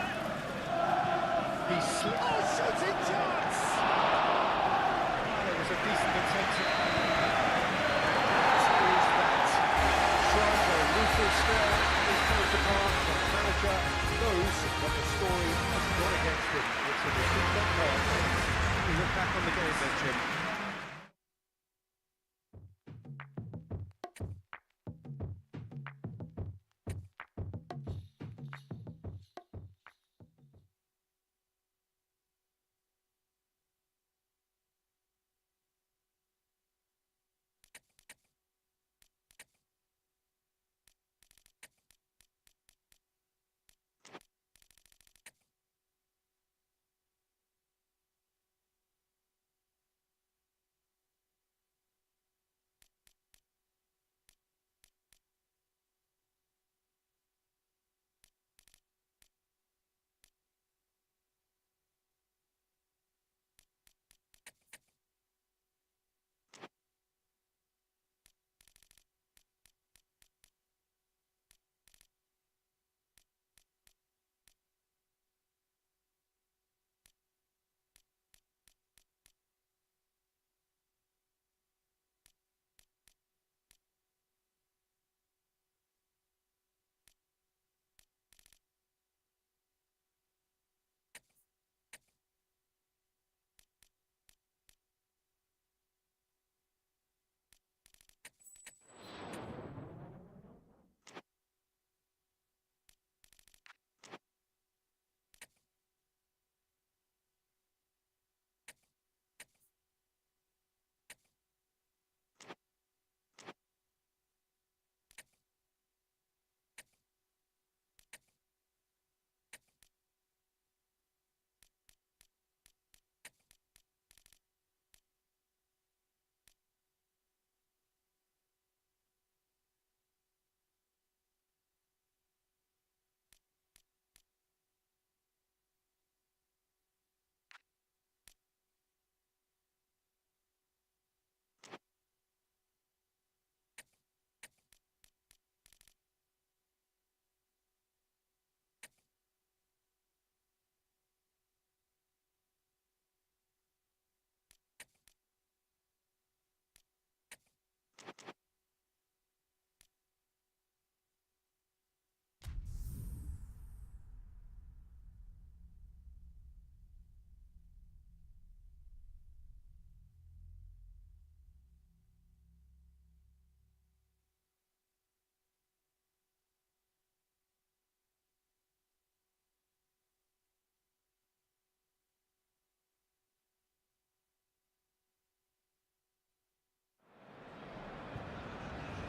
He shooting chance! Oh, it was a decent attempt. That is that. Sharper, lethal stare, is counterpart, and the manager knows what the story has gone against him. It's a different part. We look back on the game then, Jim.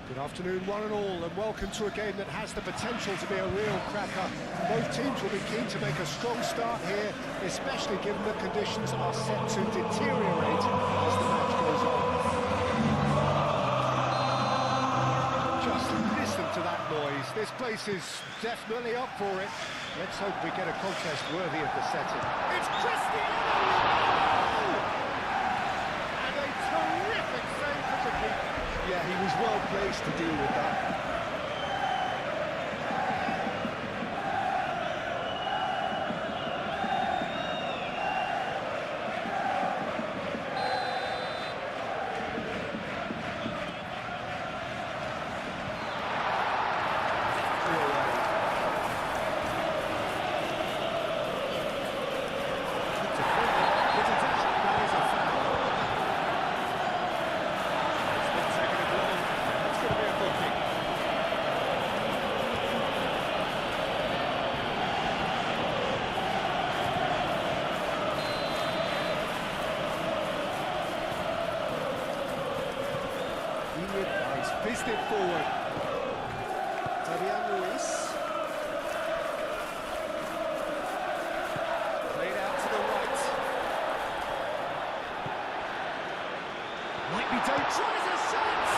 Good afternoon, one and all, and welcome to a game that has the potential to be a real cracker. Both teams will be keen to make a strong start here, especially given the conditions are set to deteriorate as the match goes on. Just listen to that noise. This place is definitely up for it. Let's hope we get a contest worthy of the setting. It's Cristiano Ronaldo! And a terrific save for the keeper. Yeah, he was well placed to deal with that. Fizzed it forward. Fabian Ruiz. tries a shot!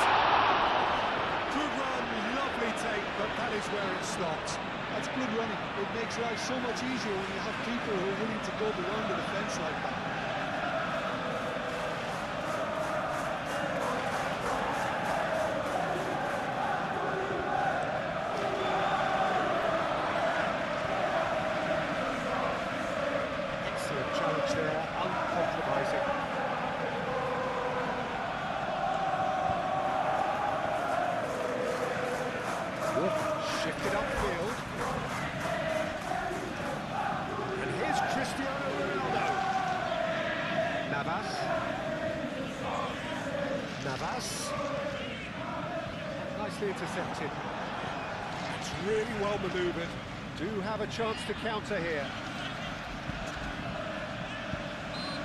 Good run, lovely take, but that is where it stopped. That's good running. It makes life so much easier when you have people who are willing to go beyond the defence like that. Excellent challenge there, uncompromising. Shifted upfield. And here's Cristiano Ronaldo. Navas. Nicely intercepted. It's really well manoeuvred. Do have a chance to counter here.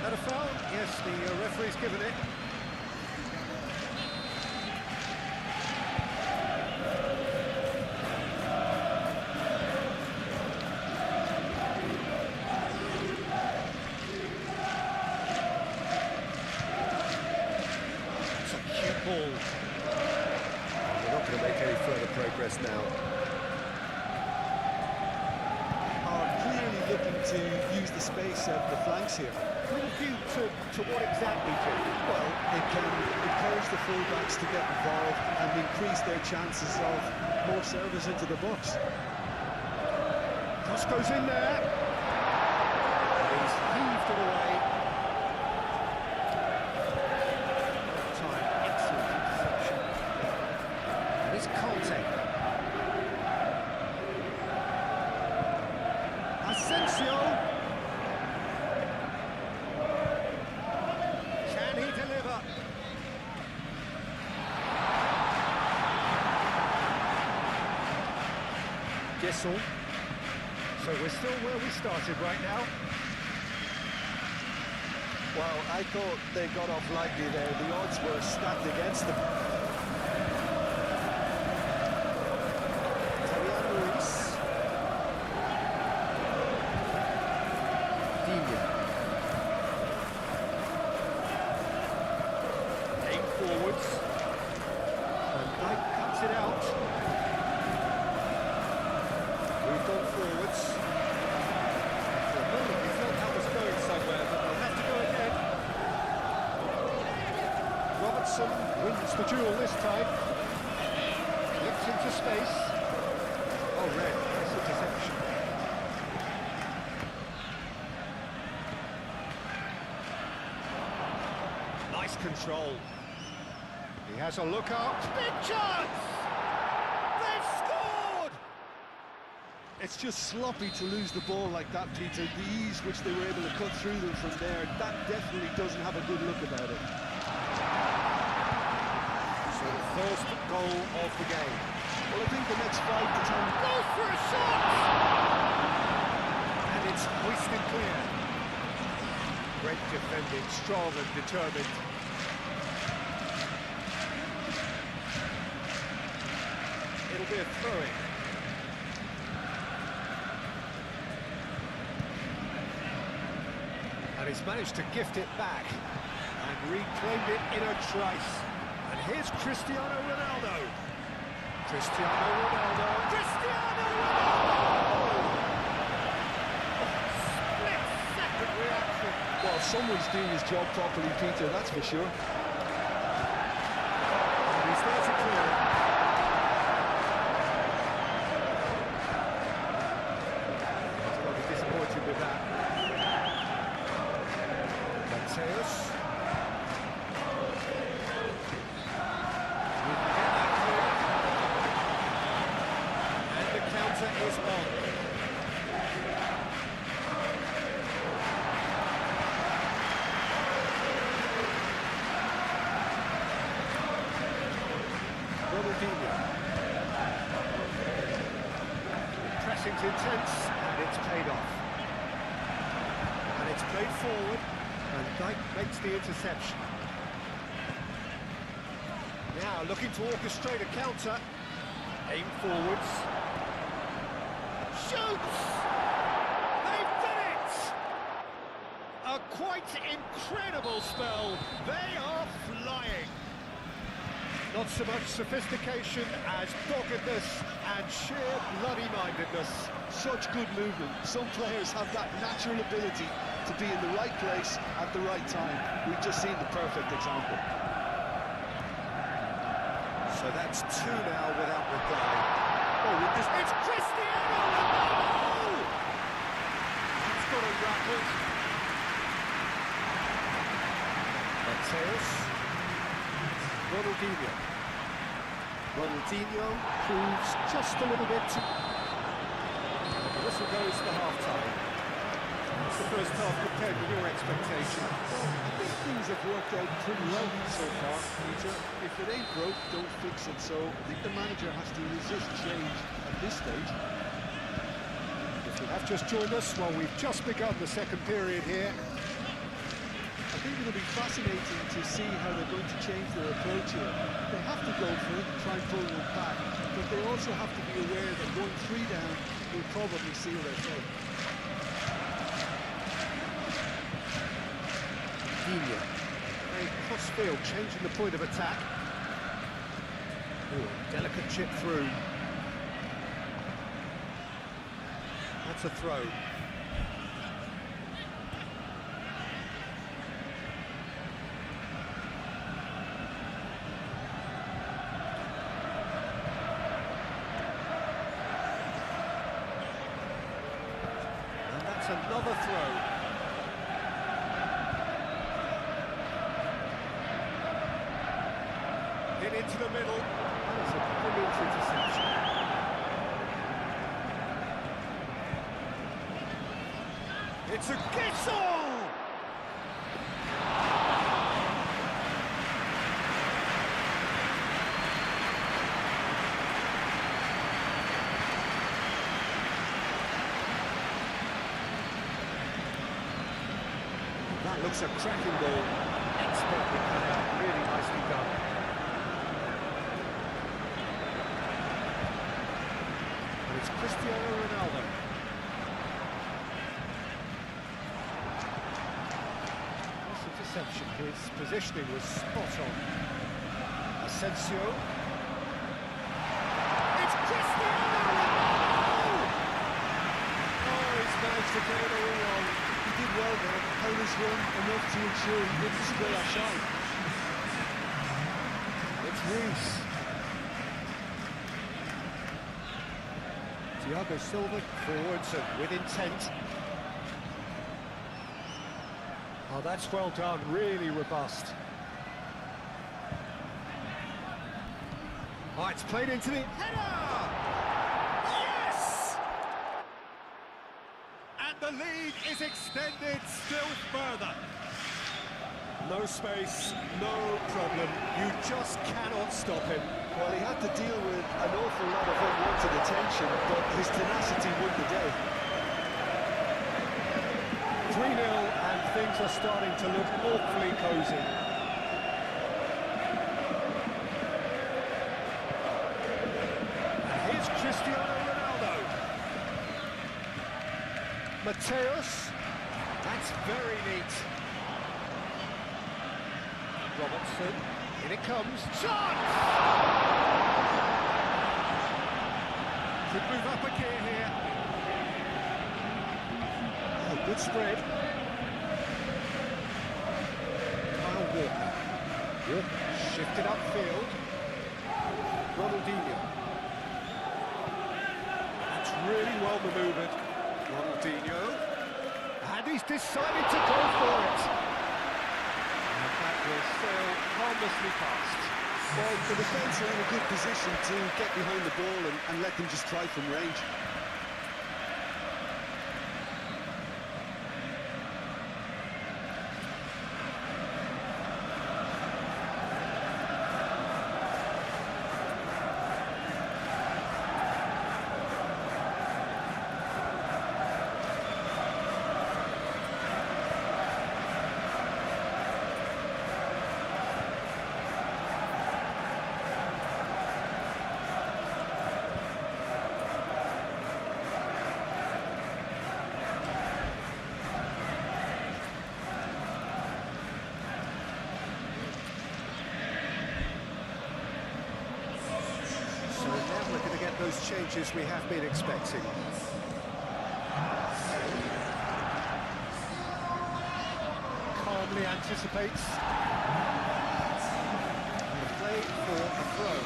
That a foul? Yes, the referee's given it. Ball. They're not going to make any further progress now. Are clearly looking to use the space at the flanks here. With a view to what exactly, Jim? Well, it can encourage the fullbacks to get involved and increase their chances of more service into the box. Cross goes in there. He's heaved it away. Conte. Asensio. Can he deliver? Gissel. So we're still where we started right now. Well, I thought they got off lightly there. The odds were stacked against them. Forwards. Van Dijk cuts it out. Moved on forwards. For a moment we felt that was going somewhere, but they'll have to go again. Robertson wins the duel this time. Lips into space. Oh, red. Nice interception. Nice control. He has a look up. Big chance! They've scored! It's just sloppy to lose the ball like that, Peter. The ease which they were able to cut through them from there, that definitely doesn't have a good look about it. So the first goal of the game. Well, I think the next 5 to 10... Goes for a shot! And it's hoisted clear. Great defending, strong and determined. It'll be a throw-in. And he's managed to gift it back and reclaimed it in a trice. And here's Cristiano Ronaldo. Cristiano Ronaldo. Cristiano Ronaldo! Split-second reaction. Well, someone's doing his job properly, Peter, that's for sure. And he's there to clear it. With that. Mateus. And the counter is on. Ronaldinho. Pressing's intense and it's paid off. It's played forward, and Dijk makes the interception. Now looking to orchestrate a counter. Aim forwards. Shoots! They've done it! A quite incredible spell. They are flying. Not so much sophistication as doggedness and sheer bloody-mindedness. Such good movement. Some players have that natural ability to be in the right place at the right time. We've just seen the perfect example. So that's two now without reply. Oh, it's Cristiano Ronaldo! He's got a rattle. Mateus. Ronaldinho. Ronaldinho proves just a little bit too... The whistle goes for half-time. It's the first half compared with your expectation. Well, I think things have worked out pretty well so far, Peter. If it ain't broke, don't fix it. So I think the manager has to resist change at this stage. If you have just joined us, well, we've just begun the second period here. I think it'll be fascinating to see how they're going to change their approach here. They have to go for it, try and pull one back, but they also have to be aware that going 3 down will probably seal their fate. Digne. A cross-field, changing the point of attack. Ooh, delicate chip through. That's a throw. And that's another throw. Into the middle. That is a brilliant interception. It's a Gissel! That looks a cracking ball. Expertly cut out, really nicely done. It's Cristiano Ronaldo. Loss of deception. His positioning was spot on. Asensio. It's Cristiano Ronaldo! Oh, he's managed to get it all wrong. He did well there, held his run enough to ensure he didn't display our shine. It's Reece. Thiago Silva forwards and with intent. Oh, that's well done, really robust. Oh, it's played into the header! Yes! And the lead is extended still further. No space, no problem. You just cannot stop him. Well, he had to deal with an awful lot of unwanted attention, but his tenacity won the day. 3-0 and things are starting to look awfully cosy. And here's Cristiano Ronaldo. Mateus. That's very neat. Robertson. In it comes. Shot! Could move up a gear here. Oh, good spread. Kyle Walker. Walker shifted upfield. Ronaldinho. That's really well manoeuvred. Ronaldinho. And he's decided to go for it. And that will sail harmlessly past. Well, the defence are in a good position to get behind the ball and let them just try from range. those changes we have been expecting. Calmly anticipates. The play for a throw.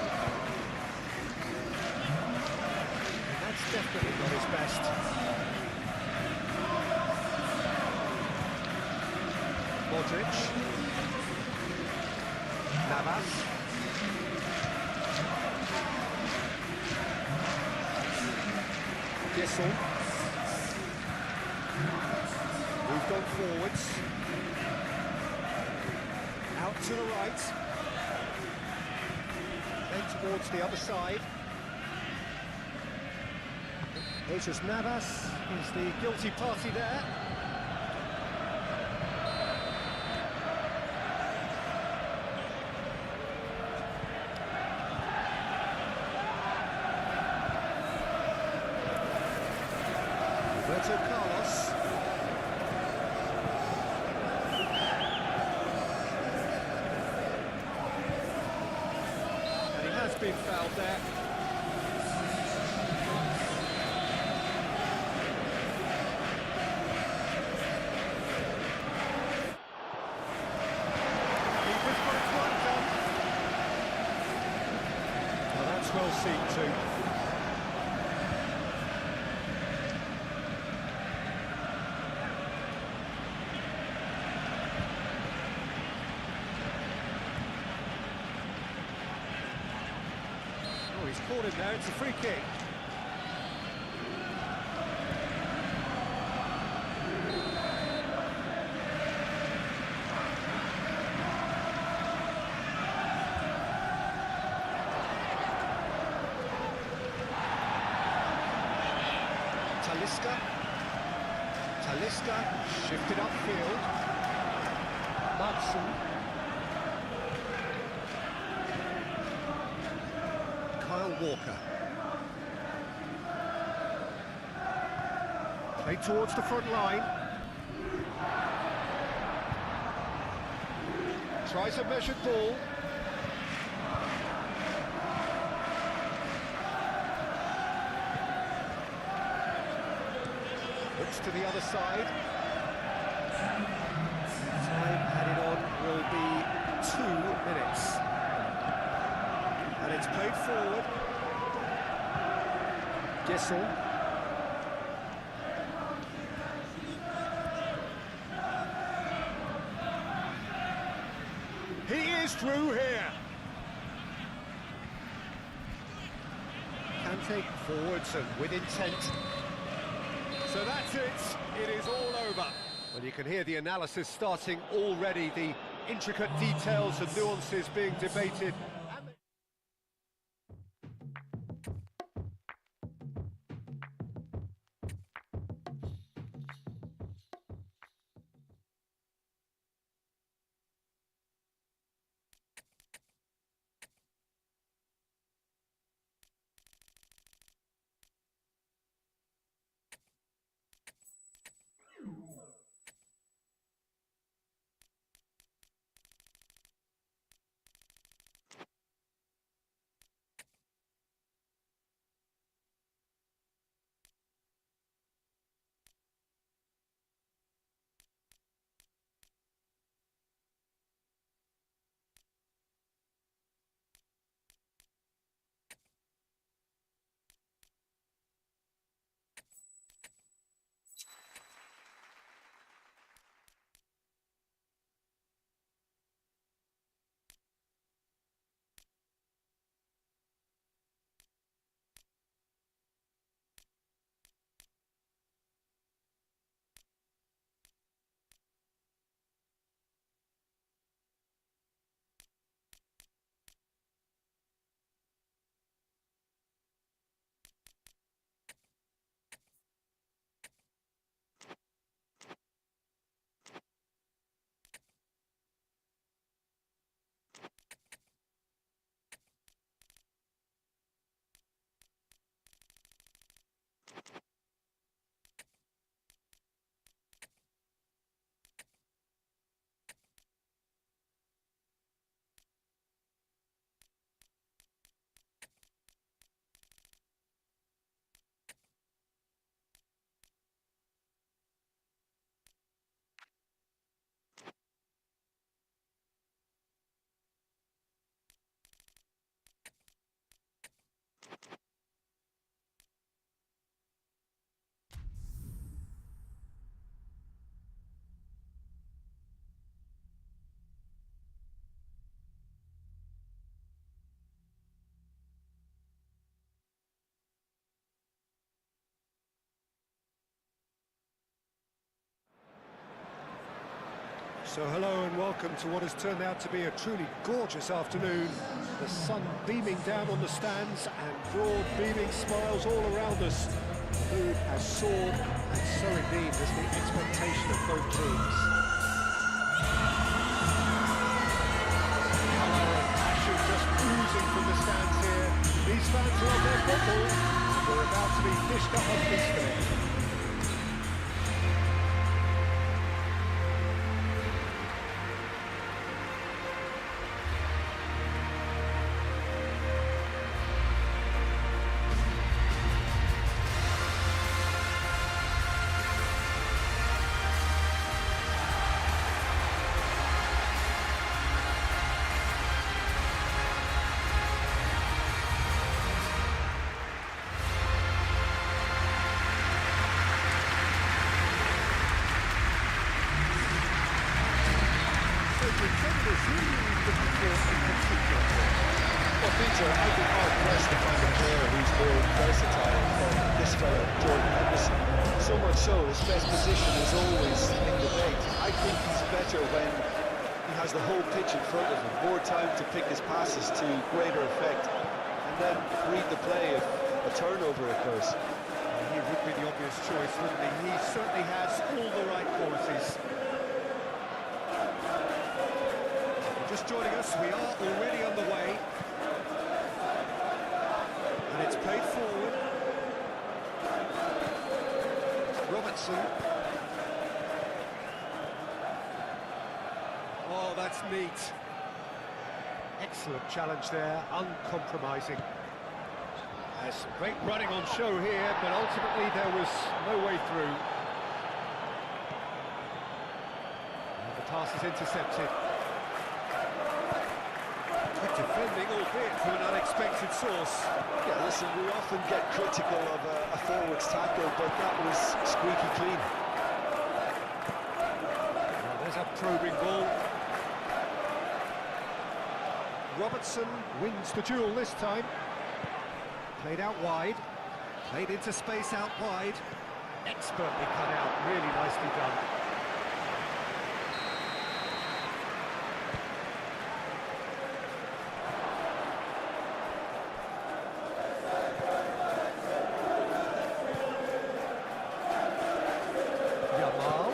That's definitely not his best. Modric. Navas. Gissel. Moved on forwards. Out to the right. Then towards the other side. Jesus Navas is the guilty party there. Roberto Carlos. And he has been fouled there. Keeper's got his work done. Well, that's well seen too. Oh, he's caught him there, it's a free kick. Talisca shifted upfield. Madsen. Kyle Walker. Play towards the front line. Tries a measured ball. Looks to the other side. Time added on will be 2 minutes. And it's played forward. Gissel. He is through here. Kante forwards and with intent. So that's it. It is all over. Well, you can hear the analysis starting already, the intricate details and nuances being debated. So hello and welcome to what has turned out to be a truly gorgeous afternoon. The sun beaming down on the stands and broad beaming smiles all around us. The mood has soared, and so indeed has the expectation of both teams. Colour and passion just oozing from the stands here. These fans are on their football, and we're about to be dished up a feast of it. Well, Peter, I'd be hard-pressed to find a player who's more versatile than this fella, Jordan Henderson. So much so, his best position is always in debate. I think he's better when he has the whole pitch in front of him, more time to pick his passes to greater effect, and then read the play if a turnover occurs. He would be the obvious choice, wouldn't he? He certainly has all the right qualities. Just joining us, we are already on the way. And it's played forward. Robertson. Oh, that's neat. Excellent challenge there, uncompromising. There's some great running on show here, but ultimately there was no way through. And the pass is intercepted. Good defending, albeit from an unexpected source. Yeah, listen, we often get critical of a forward's tackle, but that was squeaky clean. Well, there's a probing ball. Robertson wins the duel this time. Played out wide, played into space out wide. Expertly cut out, really nicely done. Yamal.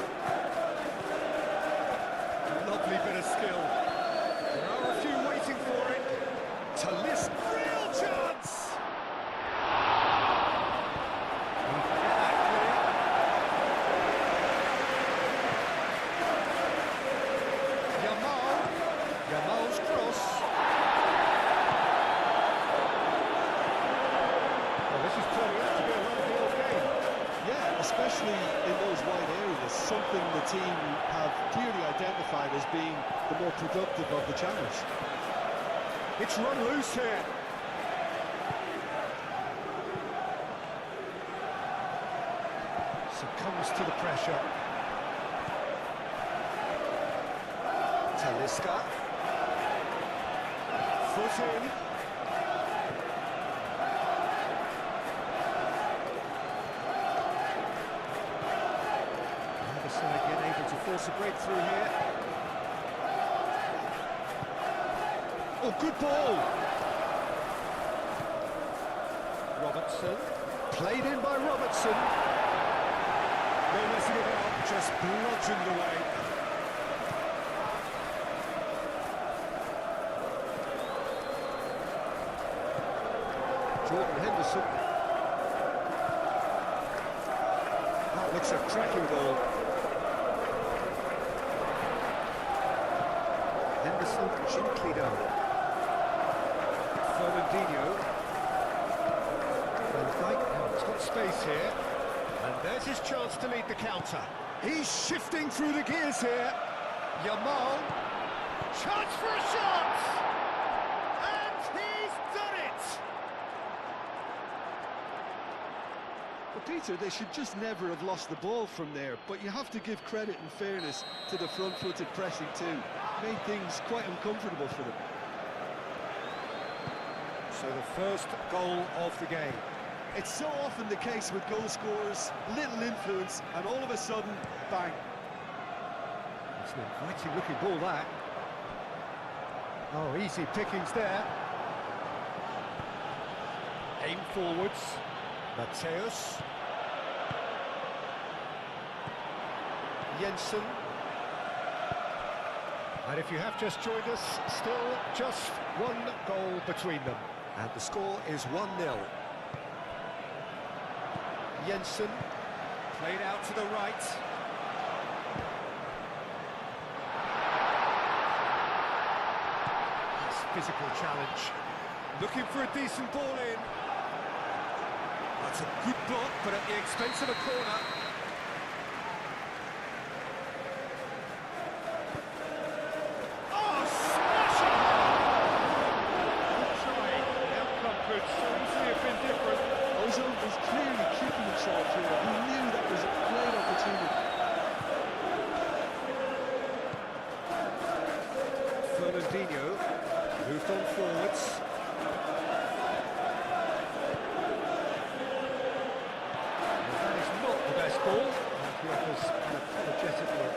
Lovely bit of skill. There are a few waiting for it. Talisca, real chance! Yamal's cross. Well, this is turning out to be a lovely old game. Yeah, especially in those wide areas, something the team have clearly identified as being the more productive of the channels. It's run loose here. Succumbs to the pressure. Talisca. Foot in. The other side yet able to force a breakthrough here. Oh, good ball! Robertson. Played in by Robertson. No messing about, just bludgeoned away. Jordan Henderson. That looks a cracking goal. Henderson gently down. Fernandinho. Van Dijk now, it's got space here. And there's his chance to lead the counter. He's shifting through the gears here. Yamal. Chance for a shot! And he's done it! Well, Peter, they should just never have lost the ball from there, but you have to give credit and fairness to the front-footed pressing too. Made things quite uncomfortable for them. So the first goal of the game. It's so often the case with goal scorers, little influence, and all of a sudden, bang. It's an inviting looking ball, that. Oh, easy pickings there. Aim forwards. Mateus. Jensen. And if you have just joined us, still just one goal between them. And the score is 1-0. Jensen, played out to the right. Nice physical challenge. Looking for a decent ball in. That's a good block, but at the expense of a corner. Was clearly kicking himself here. He knew that was a great opportunity. Fernandinho moved on forwards. Well, that is not the best ball. And he offers an apologetic look.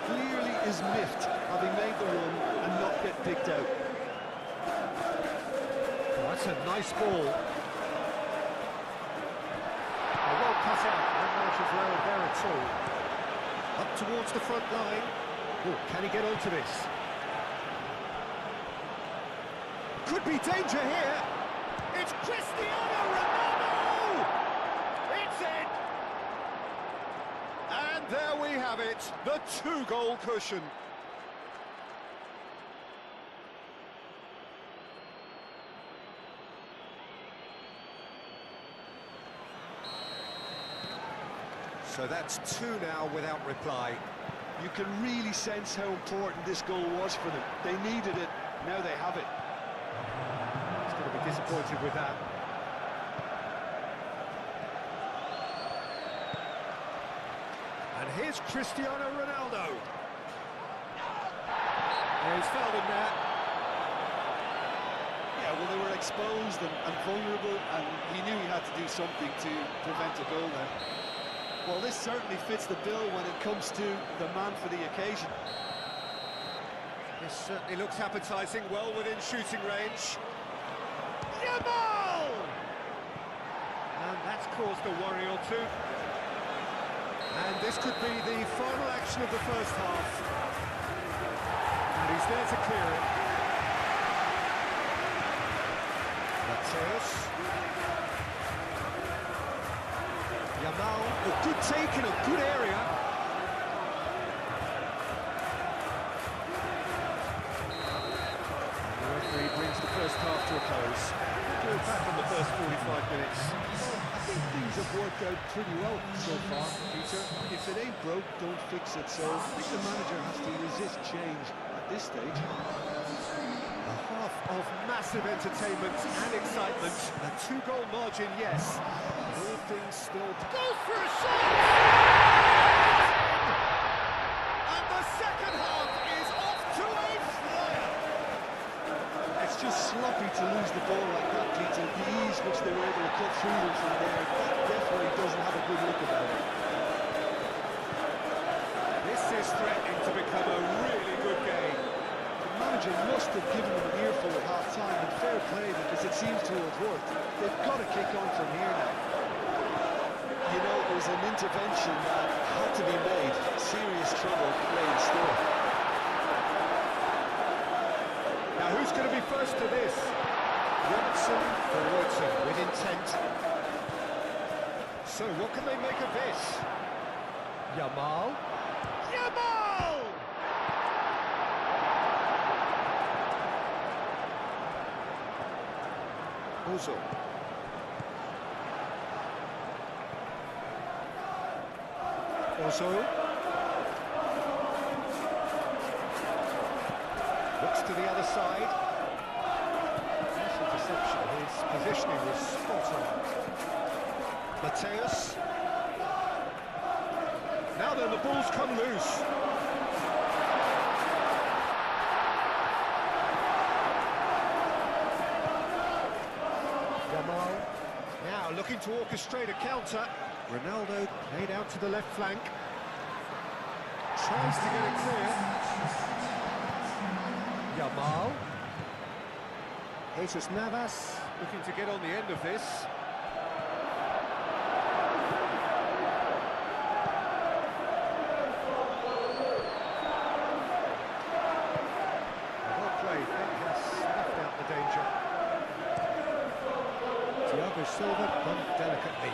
Clearly is miffed, having made the run and not get picked out. Oh, that's a nice ball. Cut out, not much is lowered there at all. Up towards the front line. Oh, can he get onto this? Could be danger here. It's Cristiano Ronaldo! It's in! And there we have it, the two-goal cushion. So that's two now without reply. You can really sense how important this goal was for them. They needed it, now they have it. He's going to be disappointed with that. And here's Cristiano Ronaldo. He's fouled him there. Yeah, well, they were exposed and vulnerable, and he knew he had to do something to prevent a goal there. Well, this certainly fits the bill when it comes to the man for the occasion. This certainly looks appetising, well within shooting range. Yamal! And that's caused a worry or two. And this could be the final action of the first half. And he's there to clear it. Mateus. Yamal, a good take in a good area. And the referee brings the first half to a close. Good back on the first 45 minutes. I think things have worked out pretty well so far, Peter. If it ain't broke, don't fix it. So I think the manager has to resist change at this stage. A half of massive entertainment and excitement. A two-goal margin, yes. All things still... Goes for a shot! And the second half is off to a flyer. It's just sloppy to lose the ball like that, Peter. The ease which they were able to cut through them from there, that definitely doesn't have a good look about it. This is threatening to become a really good game. The manager must have given them an earful at half-time, and fair play, because it seems to have worked. They've got to kick on from here now. You know, it was an intervention that had to be made. Serious trouble lay in store. Now, who's going to be first to this? Robertson for Robertson with intent. So, what can they make of this? Yamal. Yamal! Ozil. Ozil. Looks to the other side. Nice interception. His positioning was spot on. Mateus. Now then, the ball's come loose. Yamal. Now looking to orchestrate a counter. Ronaldo played out to the left flank. tries to get it clear. Yamal. Jesus Navas looking to get on the end of this. Well played, that has snuffed out the danger. Thiago Silva done delicately.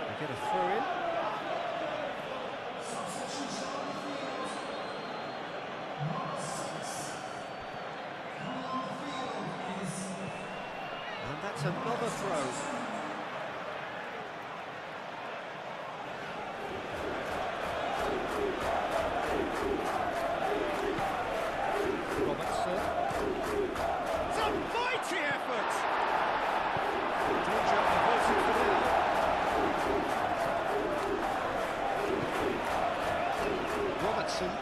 They get a throw in. And that's another throw. Robertson. It's a mighty effort! Danger averted for now. Robertson.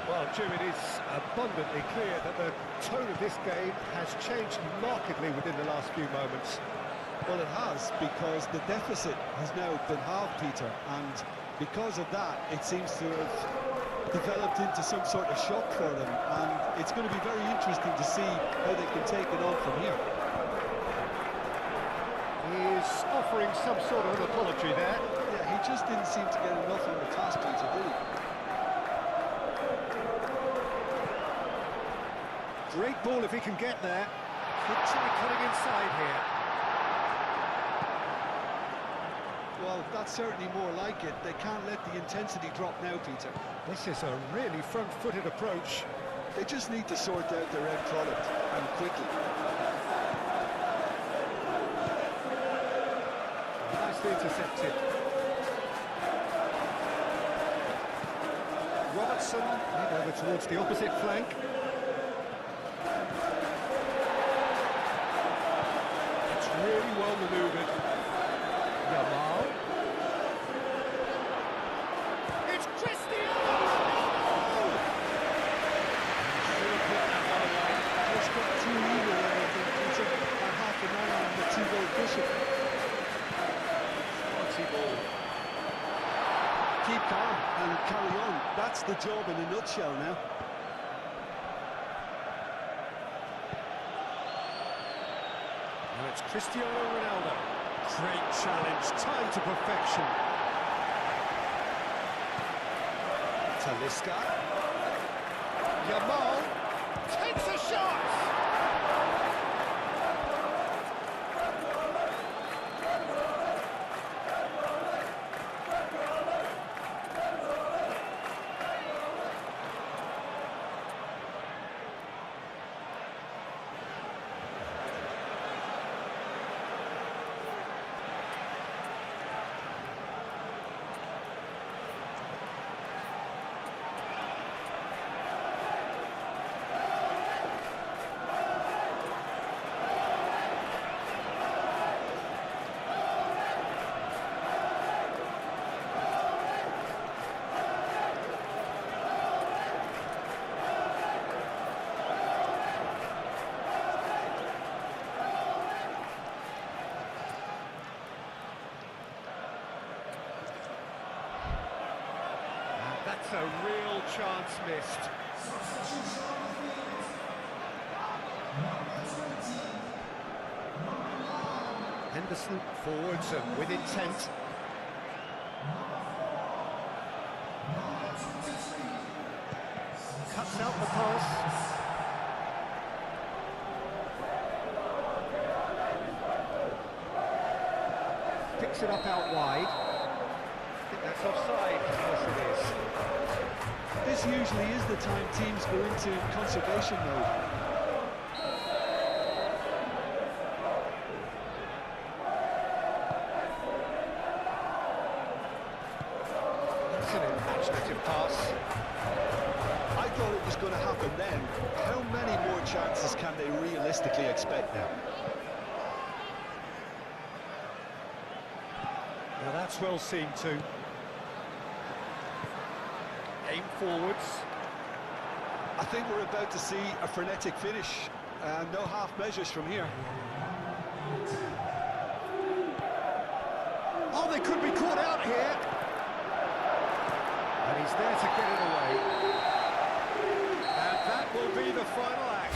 Well, Jim, it is abundantly clear that the tone of this game has changed markedly within the last few moments. Well, it has, because the deficit has now been halved, Peter, and because of that, it seems to have developed into some sort of shock for them, and it's going to be very interesting to see how they can take it on from here. He is offering some sort of an apology there. Yeah, he just didn't seem to get enough on the task, Peter, did he? Great ball if he can get there. Could try cutting inside here. Well, that's certainly more like it. They can't let the intensity drop now, Peter. This is a really front-footed approach. They just need to sort out their end product, and quickly. Nicely intercepted. Robertson, head over towards the opposite flank. It's really well manoeuvred. Yamal. It's Cristiano! Should have put that one away. Just got too eager there, I think, Peter, and half an eye on the two-goal cushion. Quality ball. Keep calm and carry on. That's the job in a nutshell now. Now it's Cristiano Ronaldo. Great challenge, timed to perfection. Talisca. Yamal takes a shot! That's a real chance missed. Henderson forwards and with intent. Cuts out the pass. Picks it up out wide. I think that's offside. Yes, it is. This usually is the time teams go into conservation mode. That's an imaginative pass. I thought it was going to happen then. How many more chances can they realistically expect now? Now that's well seen too. Aim forwards. I think we're about to see a frenetic finish, and no half measures from here. Oh, they could be caught out here. And he's there to get it away. And that will be the final act.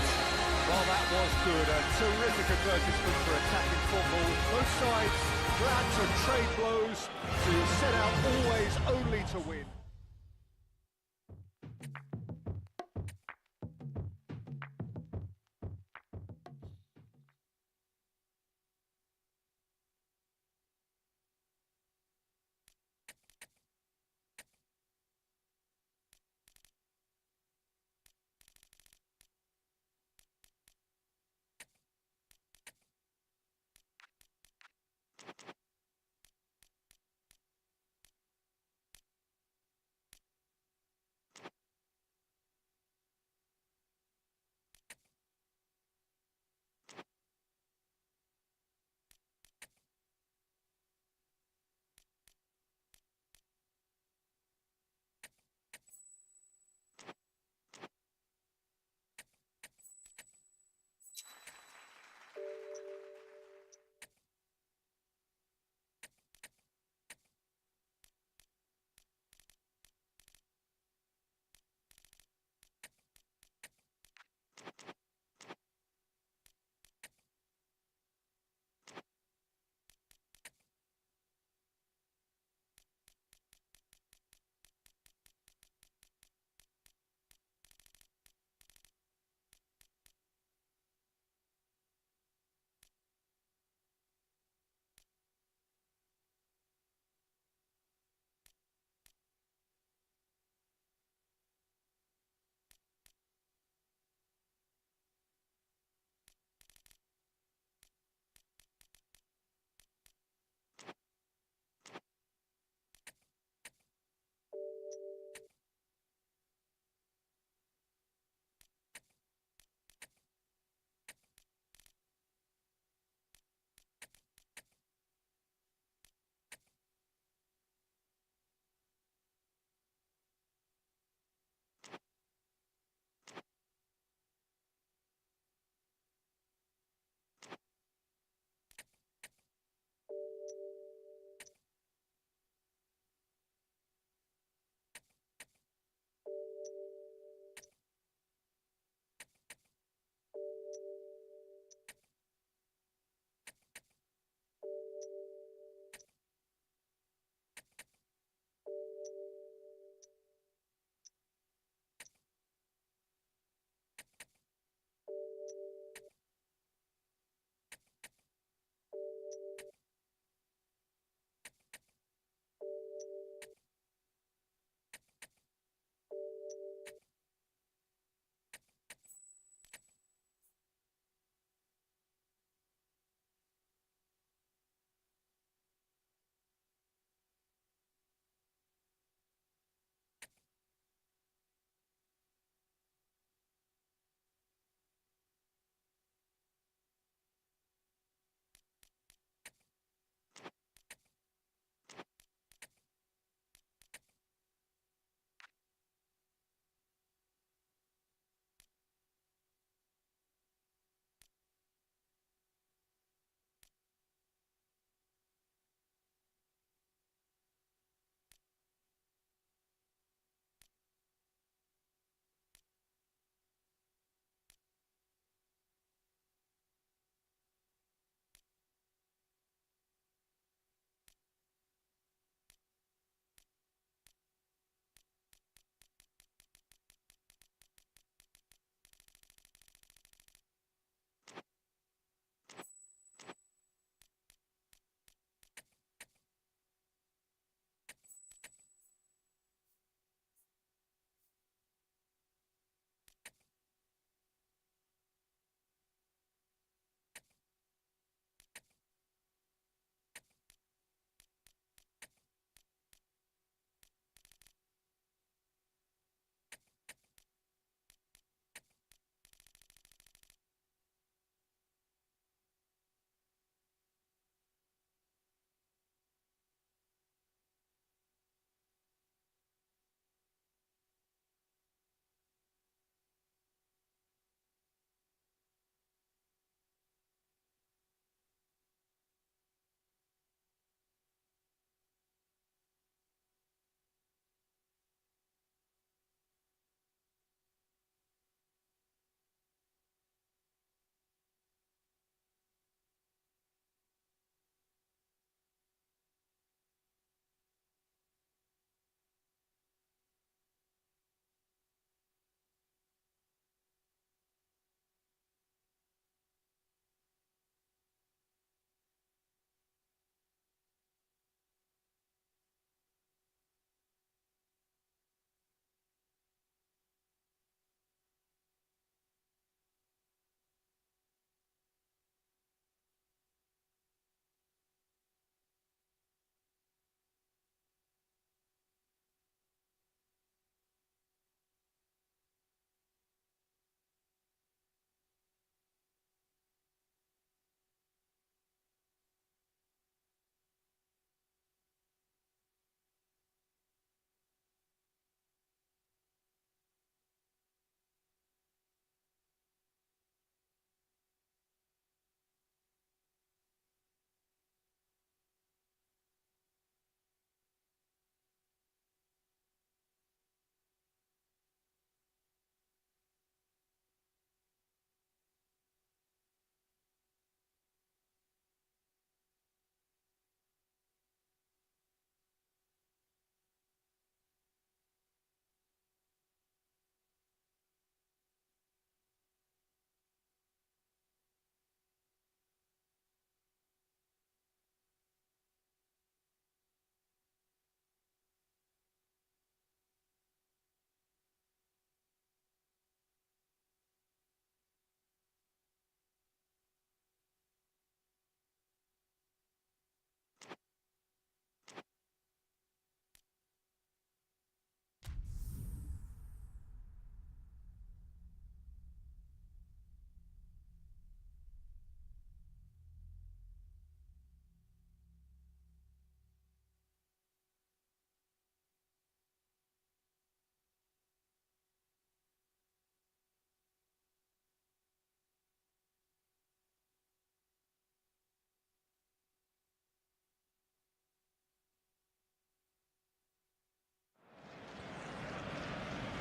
Well, that was good. A terrific advertisement for attacking football. Both sides glad to trade blows, to set out always only to win.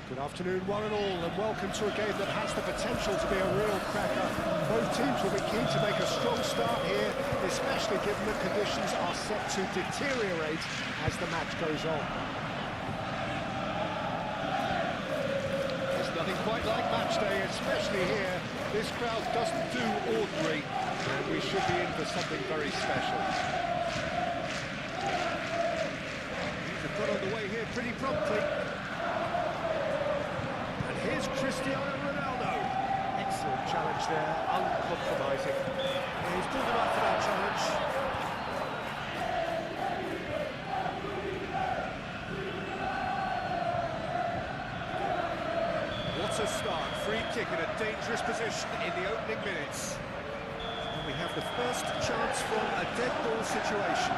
Good afternoon, one and all, and welcome to a game that has the potential to be a real cracker. Both teams will be keen to make a strong start here, especially given the conditions are set to deteriorate as the match goes on. There's nothing quite like match day, especially here. This crowd doesn't do ordinary, and we should be in for something very special. These have got on the way here pretty promptly. Here's Cristiano Ronaldo. Excellent challenge there, uncompromising. He's pulled him up for that challenge. What a start. Free kick in a dangerous position in the opening minutes. And we have the first chance from a dead ball situation.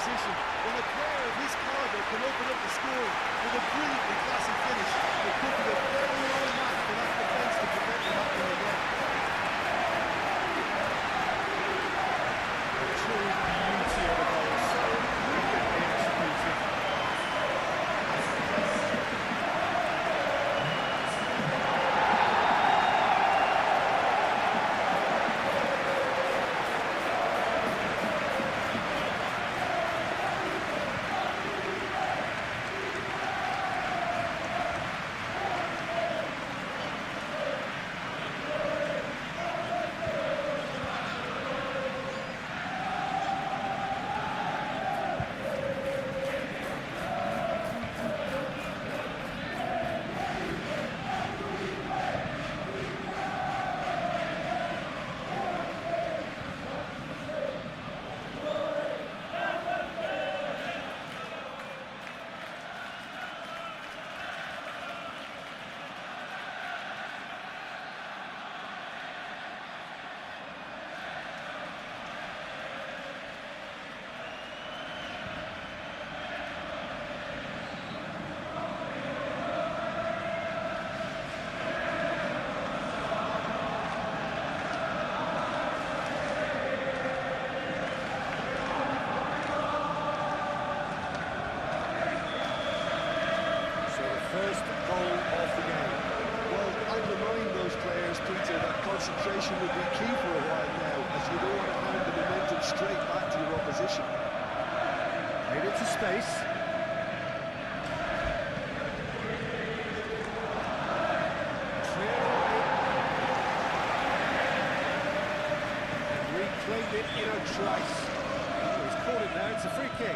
When a player of his calibre can open up the scoring with a brilliantly classy finish, it could be a very low match for that defence to prevent it happening again. The true beauty of the goal, so brilliantly executed. First goal of the game. Well, I'd remind those players, Peter, that concentration will be key for a while now, as you don't want to hand the momentum straight back to your opposition. Made it to space. Clear away. And reclaimed it in a trice. Oh, he's caught him there, it's a free kick.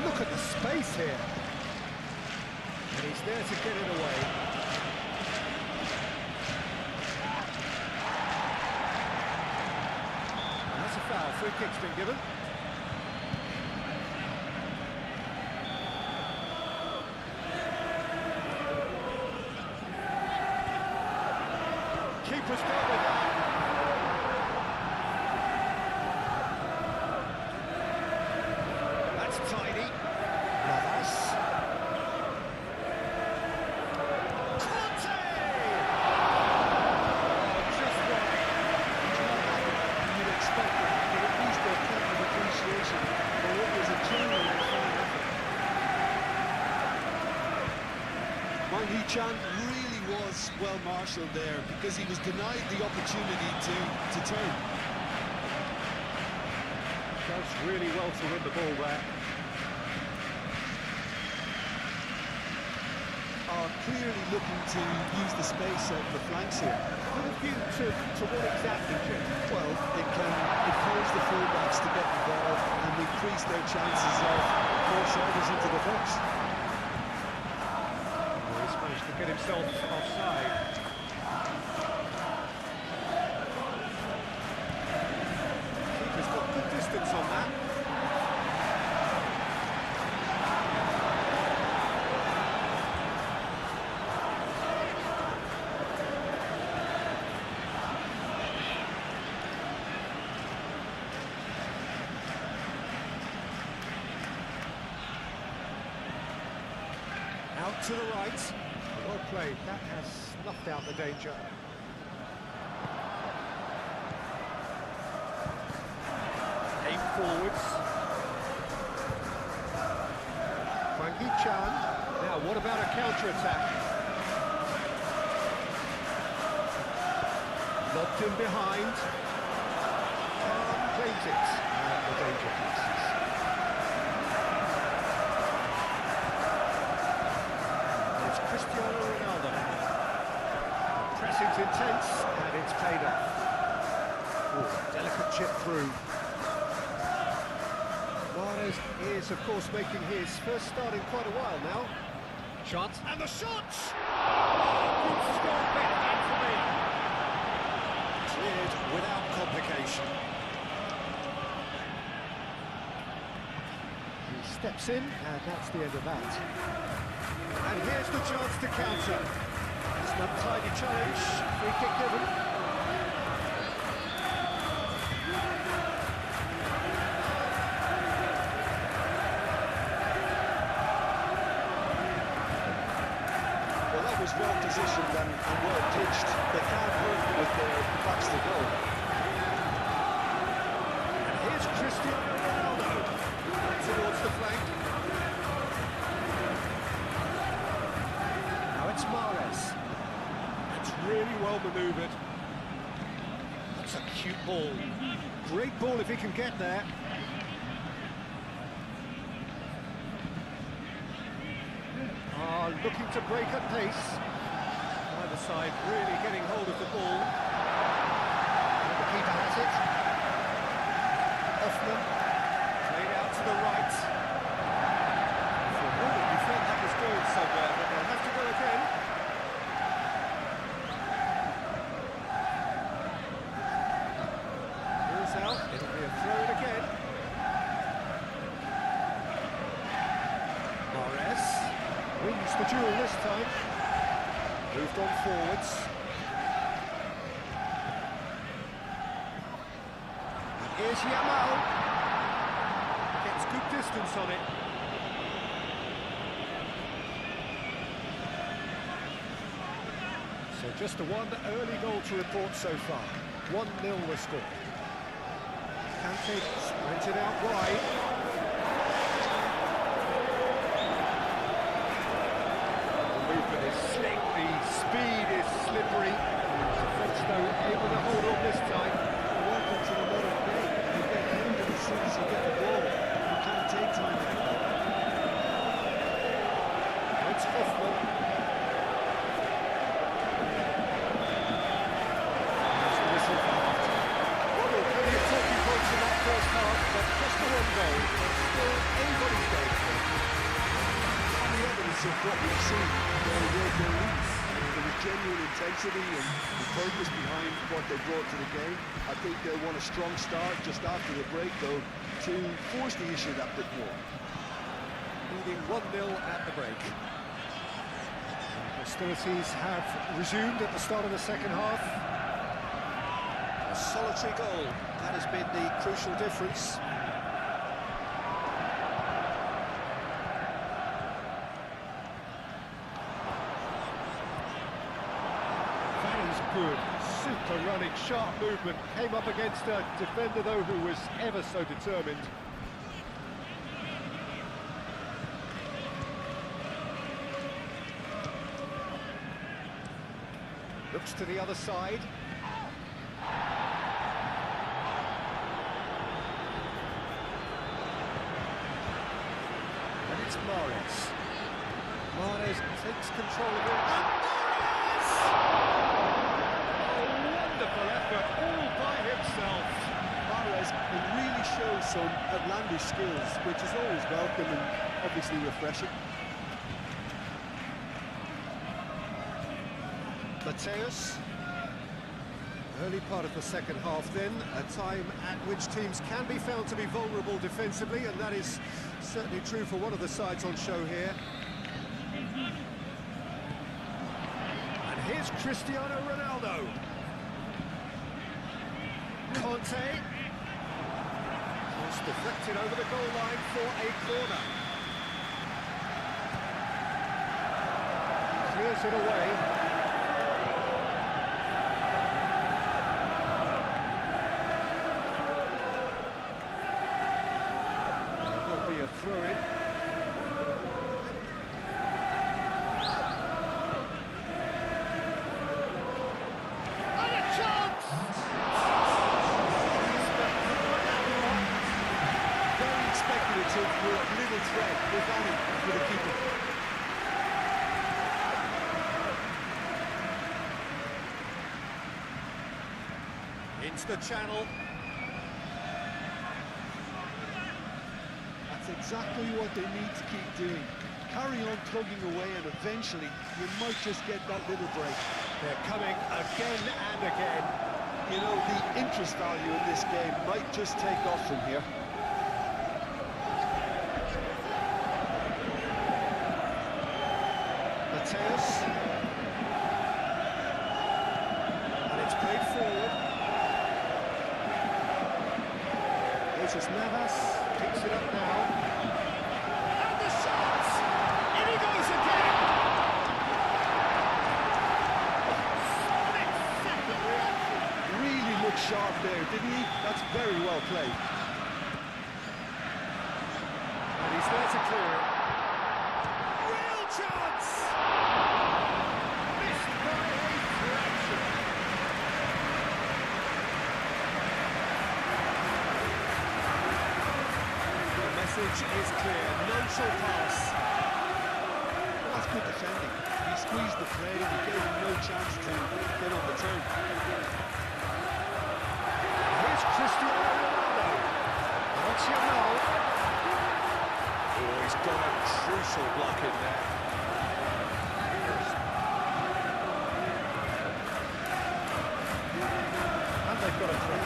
Look at the space here. And he's there to get it away. And that's a foul. Free kick's been given. Keeper's dealt with that. That's tidy. Navas. Conte! Just right. You'd expect that, but at least there's plenty of appreciation for what was a genuine fine effort. Wang Hee-chan really was well marshalled there because he was denied the opportunity to turn. Does really well to win the ball there. Are clearly looking to use the space out the flanks here. With a view to what exactly, Jim? Well, it can encourage the fullbacks to get involved and increase their chances of crossovers into the box. Well, he's managed to get himself offside. Keeper's got good distance on that. to the right. Well played, that has snuffed out the danger. Aim forwards. Hwang Hee-chan. Now, what about a counter-attack? Lobbed in behind. Khan claims it, and the danger passes. It's Cristiano Ronaldo. Pressing's intense, and it's paid off. Ooh, delicate chip through. Mahrez is, of course, making his first start in quite a while now. Shot, and the shots! Good score, better than for me. Cleared without complication. He steps in, and that's the end of that. And here's the chance to counter. It's an untidy challenge, free kick given. Was well positioned and well pitched. They can't work with their backs to goal. And here's Cristiano Ronaldo towards the flank. Now it's Mahrez. That's really well manoeuvred. That's a cute ball. Great ball if he can get there. Looking to break at pace. Either side really getting hold of the ball. And the keeper has it. Hoffman played out to the right. For a moment you thought that was going somewhere, but they'll have to go again. Ball's out, it'll be a throw in again. Mahrez wins the duel this time. Moved on forwards. And here's Yamal. Gets good distance on it. So just the one early goal to report so far. 1-0 the score. Kante sprinted out wide. Slick, the speed is slippery. Defence though able to hold on this time. Welcome to the modern day. You get handed as soon as you get the ball. You can't take time like that. It's Hoffman. That's the whistle for half-time. Well, plenty of talking points in that first half, but just the one goal. But still anybody's game. The evidence of what we've seen, there was genuine intensity and the purpose behind what they brought to the game. I think they'll want a strong start just after the break, though, to force the issue that bit more. Leading 1-0 at the break. Hostilities have resumed at the start of the second half. A solitary goal, that has been the crucial difference. Good, super running, sharp movement, came up against a defender though who was ever so determined. Looks to the other side. And it's Mahrez. Mahrez takes control of it. Effort all by himself. Mahrez really shows some outlandish skills, which is always welcome and obviously refreshing. Mateus. Early part of the second half then, a time at which teams can be found to be vulnerable defensively, and that is certainly true for one of the sides on show here. And here's Cristiano Ronaldo. Kante. Cross deflected over the goal line for a corner. clears it away. There'll be a throw-in. And a chance! Very speculative with little threat, if any, for the keeper. Into the channel. That's exactly what they need to keep doing. Carry on plugging away and eventually you might just get that little break. They're coming again and again. You know, the interest value in this game might just take off from here. Mateus. And it's played forward. This is Navas. Picks it up now. And the shot! In he goes again! Split-second reaction. Really looked sharp there, didn't he? That's very well played. And he's there to clear it. Real chance! Missed by a fraction. The message is clear. None shall pass. That's good defending. He squeezed the play and he gave him no chance to get on the turn. Here's Cristiano Ronaldo. What's your goal? Oh, he's got a crucial block in there. And they've got a throw.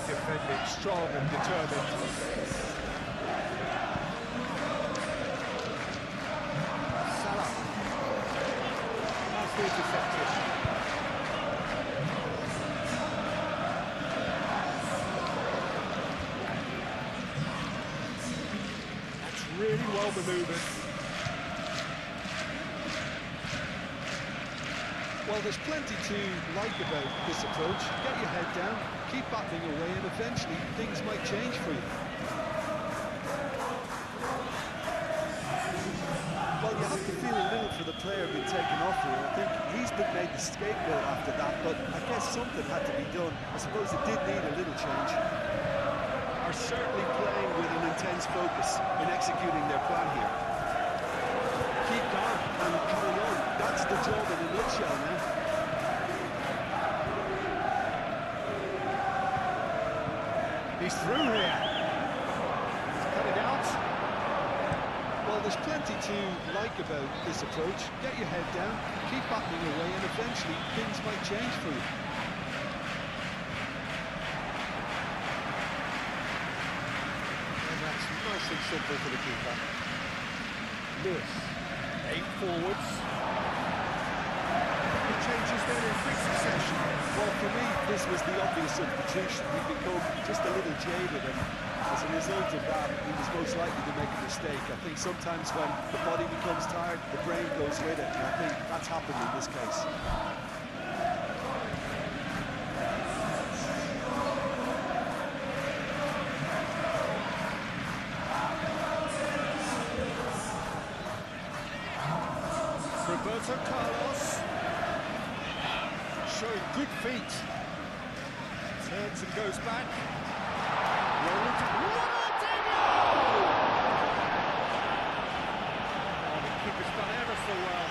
Defending, strong and determined. Salah. Nicely intercepted. That's really well manoeuvred. Well, there's plenty to like about this approach. Get your head down, keep battling away, and eventually things might change for you. Well, you have to feel a little for the player being taken off here. I think he's been made the scapegoat after that, but I guess something had to be done. I suppose it did need a little change. Are certainly playing with an intense focus in executing their plan here. Keep calm and carry on. That's the job in a nutshell now. He's through here. He's cut it out. Well, there's plenty to like about this approach. Get your head down, keep battling away, and eventually things might change for you. And that's nice and simple for the keeper. Lewis, 8 forwards. It changes then in quick succession. Well, for me, this was the obvious substitution. He'd become just a little jaded, and as a result of that, he was most likely to make a mistake. I think sometimes when the body becomes tired, the brain goes with it, and I think that's happened in this case. Roberto Carlos showing good feet. Turns and goes back. Ronaldinho! Oh, the keeper's done ever so well.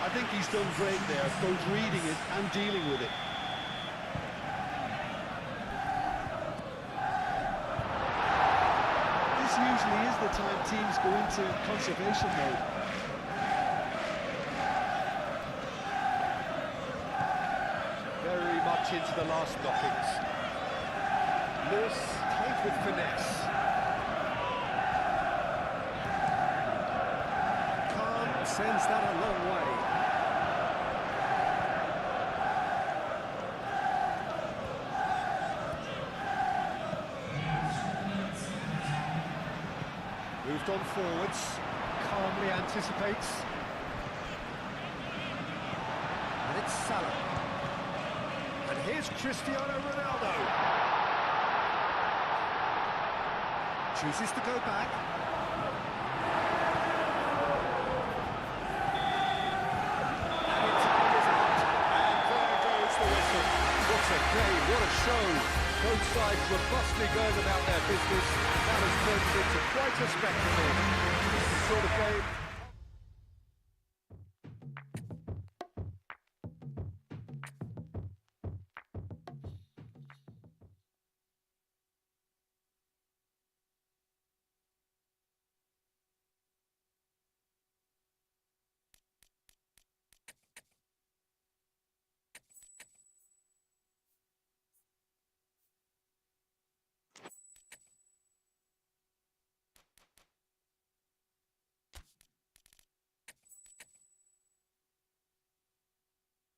I think he's done great there, both reading it and dealing with it. the time teams go into conservation mode. Very much into the last knockings. Lewis played with finesse. Calm sends that a long way. Moved on forwards, calmly anticipates. And it's Salah. And here's Cristiano Ronaldo. Chooses to go back. And its hand is out. And there goes the whistle. What a game, what a show. Both sides robustly going about their business. That has turned into quite a spectacle. This is the sort of game